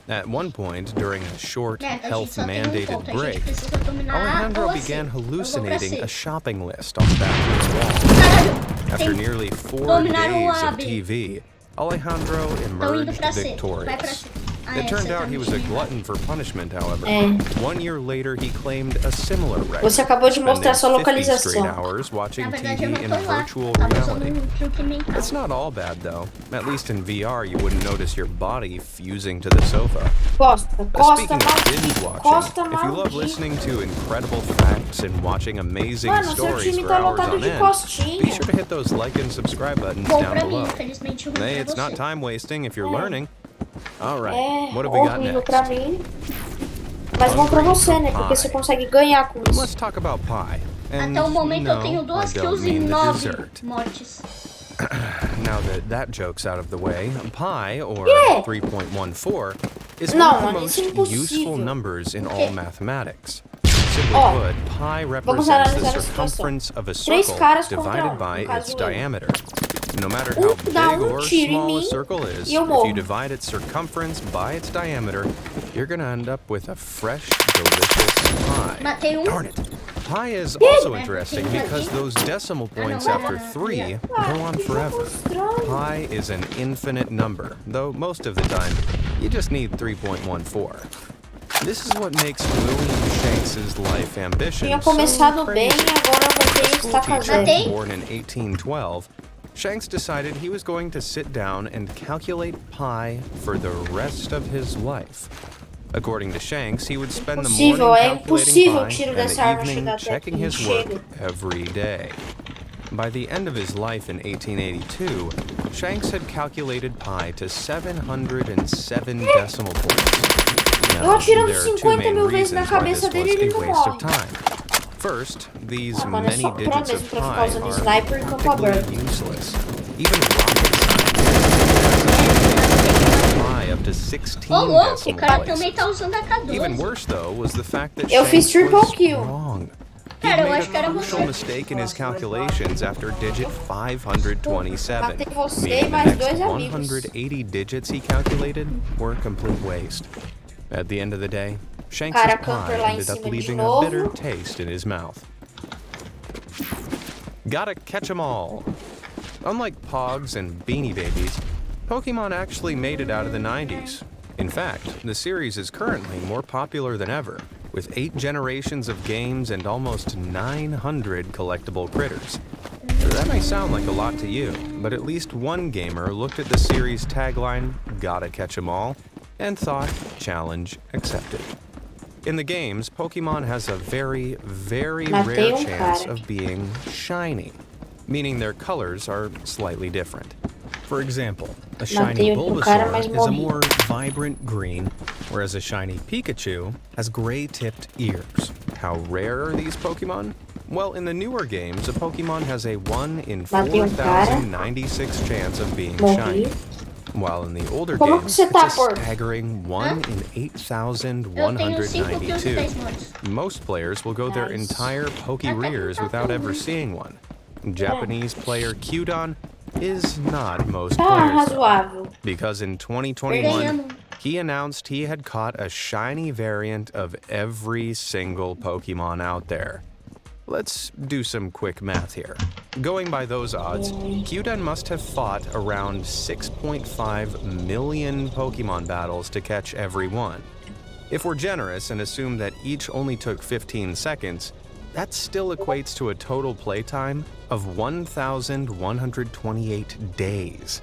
At one point, during a short, É, a gente só tem health-mandated ponto, a gente break, precisa dominar Alejandro ou assim. began Eu vou pra hallucinating C. a shopping list on the bathroom wall. Caralho, After tem- nearly 4 dominaram o days of AB. TV, Alejandro Tão indo emerged pra C. Vai pra victorious. C. Ah, It é, turned você tá out he no was a time errado. glutton for punishment, however. É. 1 year later, he claimed a similar record. Você acabou de mostrar sua spending 50 straight localização. hours watching Na verdade, TV eu não in tô lá. virtual Tava usando reality. truque mental. It's not all bad, though. At least in VR, you wouldn't notice your body fusing to the sofa. Costa, Costa Speaking of binge maldito. Costa watching, if you love maldito. listening to incredible facts and watching amazing Mano, seu stories time for tá hours lotado on de end, costinha. be sure to hit those like and subscribe buttons Bom down pra mim, below. infelizmente ruim Hey, pra it's not você. time wasting if you're learning. All right, É what have we got horrível next? pra mim. Mas bom pra você, né? Porque você consegue ganhar com isso. Let's talk about pie. And Até o momento no, eu tenho 2 I don't kills e mean the 9 dessert. mortes. Now that joke's out of the way, pi, or Yeah. 3.14, is No, one of the mano, most isso é impossível. useful numbers in all Okay. mathematics. Simply Ó, put, pi vamos represents the analisar a situação. circumference of a 3 circle caras contra divided um, by no caso its eu. diameter. No matter how dá big or tiro em small a mim circle is, e eu if morro. you divide its circumference by its diameter, you're gonna end up with a fresh, delicious pie. Matei um. Darn it. Pi is also Yeah. interesting Yeah. because those decimal points no, after no, no. 3 Yeah. go on Que forever. jogo estranho. Pi is an infinite number, though most of the time you just need 3.14. This is what makes William Shanks's life ambition Tinha so começado bem, crazy. agora eu voltei A a school estacar teacher zero. born in 1812, Shanks decided he was going to sit down and calculate pi for the rest of his life. According to Shanks, he would spend the morning Impossível, é calculating impossível o pi tiro and dessa the arma evening chegar até checking aqui. his work Chega. every day. By the end of his life in 1882, Shanks had calculated pi to 707 decimal points. Eu Now, atirando there are two 50 main mil vezes na reasons why cabeça this dele was e ele a não waste of morre. time. First, these Ah, mano, é many só troll digits mesmo of pra ficar pi usando are sniper e campo practically aberto. useless. Even rocket scientists to 16 Ô, louco, o decimal cara também tá places. usando a K12. Even worse, though, was the fact that Eu fiz Shanks triple was kill. wrong. He Cara, eu made acho que a era crucial você. mistake in his calculations after digit 527, Matei você e meaning the mais next dois amigos. 180 digits he calculated were a complete waste. At the end of the day, Shanks' Cara, camper lá pie em ended up cima de leaving a novo. bitter taste in his mouth. Gotta catch 'em all. Unlike Pogs and Beanie Babies, Pokemon actually made it out of the 90s. In fact, the series is currently more popular than ever, with 8 generations of games and almost 900 collectible critters. That may sound like a lot to you, but at least one gamer looked at the series' tagline, "Gotta catch 'em all," and thought, challenge accepted. In the games, Pokemon has a very, very rare chance of being shiny, meaning their colors are slightly different. For example, a shiny Bulbasaur is a more vibrant green, whereas a shiny Pikachu has gray-tipped ears. How rare are these Pokemon? Well, in the newer games, a Pokemon has a 1 in 4,096 chance of being shiny. While in the older games, it's a staggering 1 in 8,192. Most players will go their entire Pokerears without ever seeing one. Japanese player Kyudon is not most players, though, because in 2021, he announced he had caught a shiny variant of every single Pokemon out there. Let's do some quick math here. Going by those odds, Kyuden must have fought around 6.5 million Pokemon battles to catch every one. If we're generous and assume that each only took 15 seconds, that still equates to a total playtime of 1,128 days.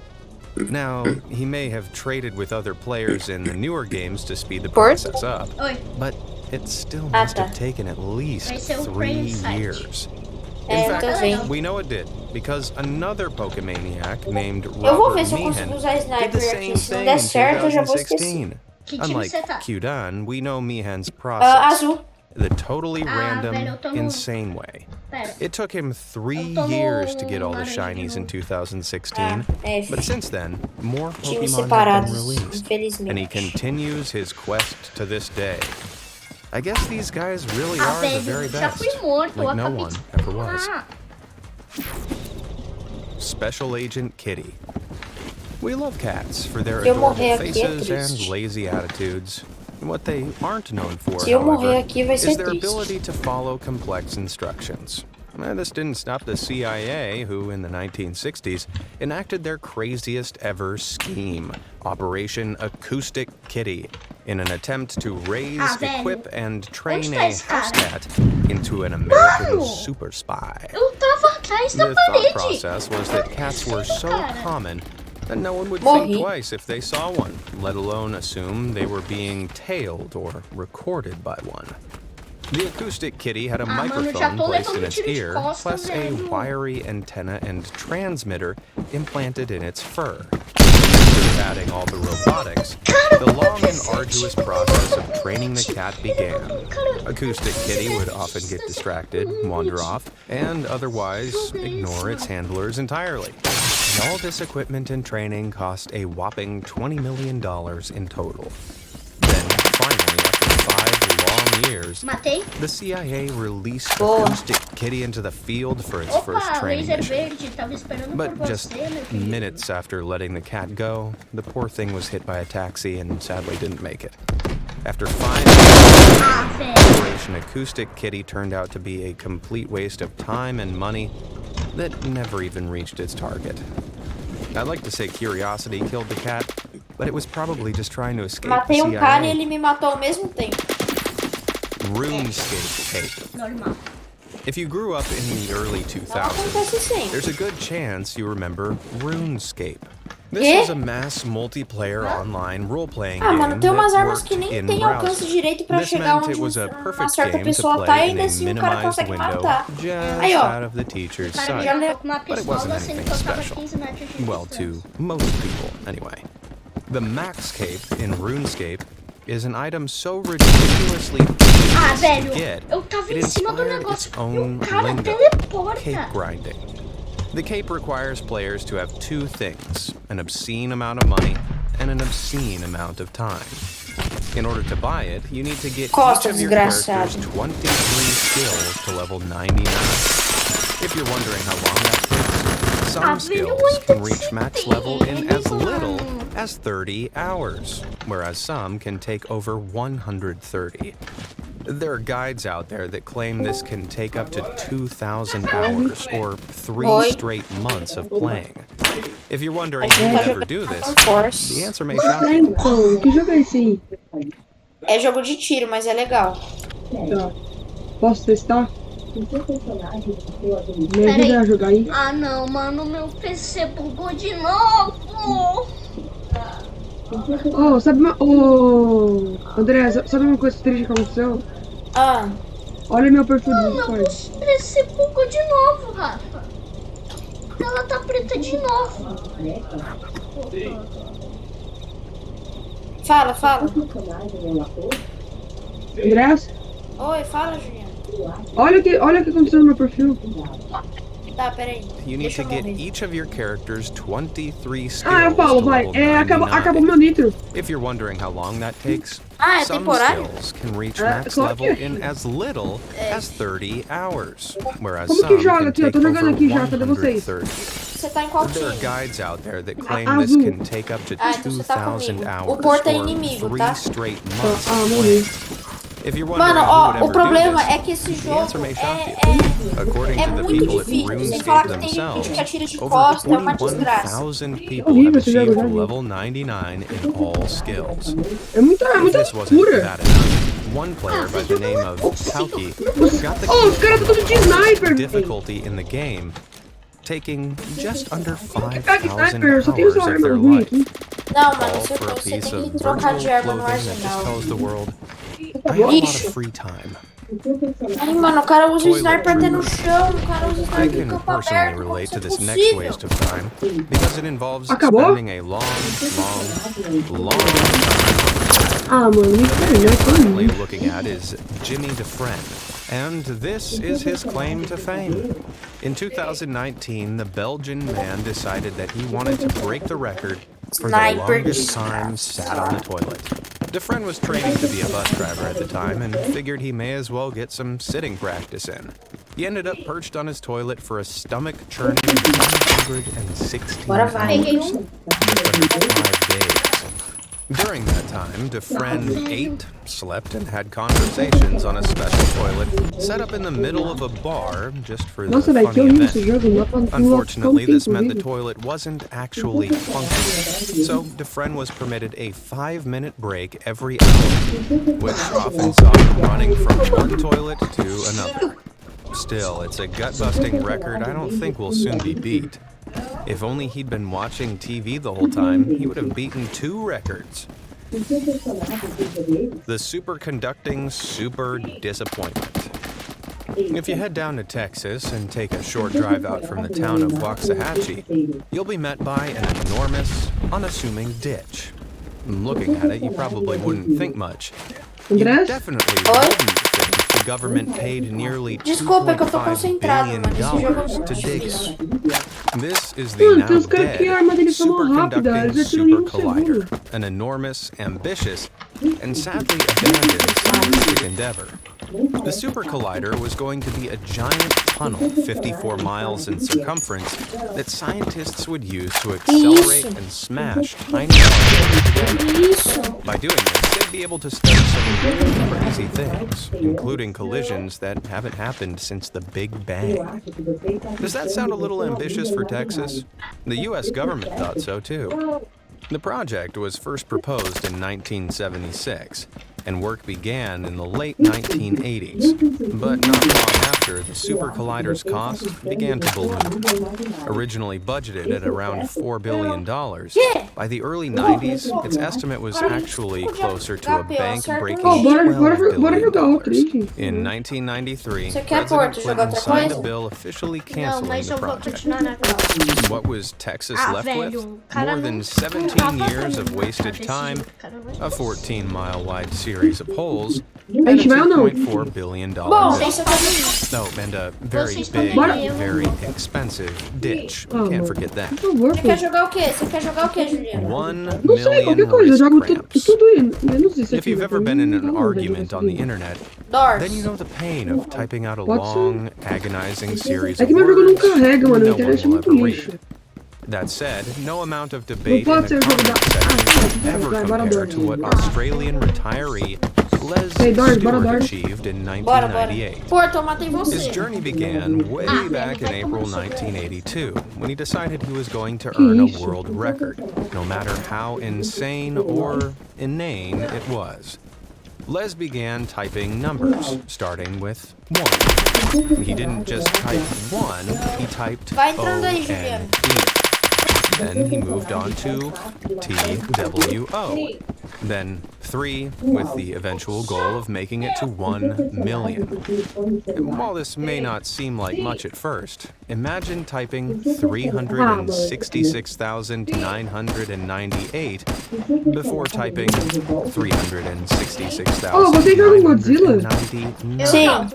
Now, he may have traded with other players in the newer games to speed the process up, but it still must have taken at least 3 years. In fact, we know it did, because another Pokemaniac named Robert Meehan did the same thing in 2016. Unlike Kyudan, we know Meehan's process the totally random, insane way. It took him 3 years to get all the shinies in 2016, but since then, more Pokemon have been released, and he continues his quest to this day. I guess these guys really are the very best, like no one ever was. Special Agent Kitty. We love cats for their adorable faces and lazy attitudes. What they aren't known for, however, is their ability to follow complex instructions. This didn't stop the CIA, who in the 1960s enacted their craziest ever scheme, Operation Acoustic Kitty, in an attempt to raise, equip, and train a house cat into an American super spy. The thought process was that cats were so common that no one would think twice if they saw one, let alone assume they were being tailed or recorded by one. The acoustic kitty had a microphone placed in its ear, plus a wiry antenna and transmitter implanted in its fur. After adding all the robotics, the long and arduous process of training the cat began. Acoustic Kitty would often get distracted, wander off, and otherwise ignore its handlers entirely. And all this equipment and training cost a whopping $20 million in total. Then, finally, after 5 long years, the CIA released Acoustic Kitty into the field for its first training mission. But just minutes after letting the cat go, the poor thing was hit by a taxi and sadly didn't make it. After 5 years, Operation Acoustic Kitty turned out to be a complete waste of time and money that never even reached its target. I'd like to say curiosity killed the cat, but it was probably just trying to escape the CIA. Matei cara e ele me matou ao mesmo tempo. RuneScape Cape. If you grew up in the early 2000s, there's a good chance you remember RuneScape. This was a mass multiplayer online role-playing game mano, tem umas that armas que worked nem in tem alcance browsers. direito pra This chegar meant onde it was a uma perfect certa game to pessoa tá play e in ainda a assim o cara minimized consegue window matar. just Aí, ó. out of the teacher's sight. But it wasn't anything special. Well, to most people, anyway. The Max Cape in RuneScape is an item so ridiculously easy to get, it inspired its own lingo, cape grinding. The cape requires players to have 2 things, an obscene amount of money and an obscene amount of time. In order to buy it, you need to get Costa, each of your desgraçado. characters 23 skills to level 99. If you're wondering how long that takes, some skills can reach max level in as little as 30 hours, whereas some can take over 130. There are guides out there that claim this can take up to 2,000 hours or 3 straight months of playing. If you're wondering who would ever do this, the answer may shock you. Então, que jogo é esse aí? É jogo de tiro, mas é legal. Tá. Posso testar? Me Peraí. ajuda a jogar aí. Ah, não, mano, meu PC bugou de novo. Oh, sabe uma... Oh, André, sabe uma coisa triste que aconteceu? Ah, Olha meu perfil do Meu Discord. PC bugou de novo, Rafa. Ela tá preta de novo. fala, fala. Andrés, Oi, fala, Juliana. olha o que aconteceu no meu perfil. Tá, peraí. You need Deixa to eu get ver. each of your characters 23 skills Ah, eu falo, to vai. level É, 99. acabou meu nitro. If you're wondering how long that takes, Ah, é some temporário? skills can reach É, max só level que- in as little as 30 hours, whereas Como que some joga can aqui? Eu tô take jogando over aqui já, cadê vocês? 130. Você tá em qual There are time? guides out there that claim Azul. this can take up to Ah, então você tá 2,000 comigo. hours O porto é or inimigo, 3 tá? straight months Ah, of morri. playing. If you're wondering Mano, who would ó, ever o problema do this, é que esse the jogo answer may shock you. é According to the muito people at difícil. Sem falar RuneScape que tem gente themselves, que atira de over costa, é uma desgraça. 21,000 people Horrível have esse jogo, achieved já vi. level 99 in all skills. É muita If this wasn't loucura. bad enough, one player by the name of Tauki got the Oh, os caras estão tudo de sniper. difficulty in the game, taking just under Pega 5,000 sniper, eu só tenho hours essa of arma their ruim life, aqui. Não, mano, all você, for a você piece tem of que trocar de virtual arma no clothing that just arsenal. tells the world, I have a lot Ixi. of free time. Ai, mano, o cara usa o Toilet sniper até no trooper. chão, o cara usa I sniper can em campo personally aberto, como relate isso to é this next possível? waste of time because it involves Acabou? spending a long time. Ah, mano, me Currently internet. looking at is Jimmy DeFriend, and this is his claim to fame. In 2019, the Belgian man decided that he wanted to break the record for the Sniper longest time sat on the toilet. DeFriend was training to be a bus driver at the time and figured he may as well get some sitting practice in. He ended up perched on his toilet for a stomach-churning 116 Bora vai. Peguei hours um. within 5 days. During that time, DeFriend ate, slept, and had conversations on a special toilet set up in the middle of a bar just for the Nossa, velho, que funny horrível esse event. jogo. Não dá pra Unfortunately, não this meant the tempo, toilet wasn't actually functioning, so DeFriend was permitted a 5-minute break every hour, which often saw him running from one toilet to another. Still, it's a gut-busting record I don't think will soon be beat. If only he'd been watching TV the whole time, he would have beaten 2 records. The superconducting super disappointment. If you head down to Texas and take a short drive out from the town of Waxahachie, you'll be met by an enormous, unassuming ditch. Looking at it, you probably wouldn't think much. You Andrés? definitely wouldn't think the government paid nearly Desculpa, é que eu tô $2.5 concentrado, billion mano. Esse jogo é muito to dig difícil. it. This is the Mano, now tem uns caras que dead a arma deles são mó rápida, superconducting eles atiram em super collider, an enormous, ambitious, and sadly abandoned scientific endeavor. The super collider was going to be a giant tunnel 54 miles in circumference that scientists would use to accelerate and smash tiny particles together. Isso. By doing this, they'd be able to study some really crazy things, including collisions that haven't happened since the Big Bang. Does that sound a little ambitious for Texas? The U.S. government thought so too. The project was first proposed in 1976, and work began in the late 1980s. But not long after, the super collider's cost began to balloon. Originally budgeted at around $4 billion, by the early 90s, its estimate was actually closer to a bank breaking Oh, bora $12 jogar outra aí, billion. gente. In 1993, Você quer, President Porto, jogar Clinton outra signed a coisa? bill officially Não, canceling mas the eu vou project. continuar na calça. What was Texas Ah, left velho, with? o cara More não- than não 17 tava years of fazendo wasted nada desse time, jeito, cara, mas- a 14-mile wide series series of holes, A and a gente vai ou não? $2.4 billion Bom, bill. tem seu caminho. Oh, and a very Vocês big, poderiam- very expensive ditch. Ah, Can't mano. forget that. Por favor, Você pô. quer jogar o quê? Você quer jogar o quê, Juliana? 1 Não sei, million qualquer coisa. Eu wrist jogo cramps. tudo aí. Menos isso If aqui. you've né? ever Pra been mim, in não an dá vontade de argument jogar on the isso aqui. internet, Doors. then you know the pain of typing out a Pode ser. long, agonizing series É of que meu jogo não words carrega, mano. A no one internet é will muito ever lixo. read. That said, no amount of Não debate in pode the ser o jogo da... comment section Ah, can ever vai, bora, compare Doors. to what Australian retiree Les Hey, Doors, bora, Stewart Doors. achieved in Bora, bora. 1998. Porto, eu matei His você. journey began way Ah, back in vai April tomar seu 1982 when he decided he was going to earn a world record, no matter how insane or inane it was. Les began typing numbers, starting with 1. He didn't just type 1, he typed Vai entrando aí, O-N-E. Juliana. Then he moved on to TWO. Then 3, with the eventual goal of making it to 1 million. And while this may not seem like much at first, imagine typing 366,998 before typing Oh, você joga um Godzilla? 366,999. Sim.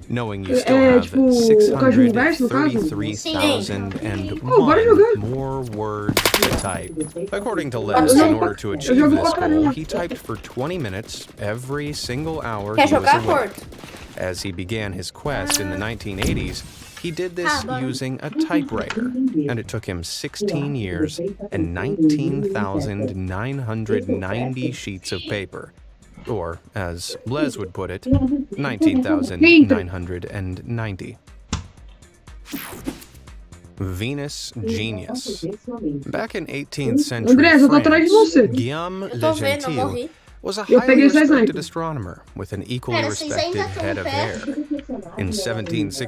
Knowing you still É, have tipo, o Caju Inverso, no caso? 633,001 more words to type. According to Les, in order to achieve jogo this pra goal, caramba. he typed for 20 minutes every single hour Quer he was jogar, awake. Porto? As he began his quest in the 1980s, he did this Ah, bora. using a typewriter, and it took him 16 years and 19,990 sheets of paper. Or, as Les would put it, 19,990. Venus Genius. Back in 18th century Andreas, eu tô atrás de France, você. Guillaume Eu Le tô vendo, eu Gentil morri. was a Eu highly peguei essa respected sniper. astronomer with an equally Pera, vocês ainda respected estão head of perto? hair. In 1760,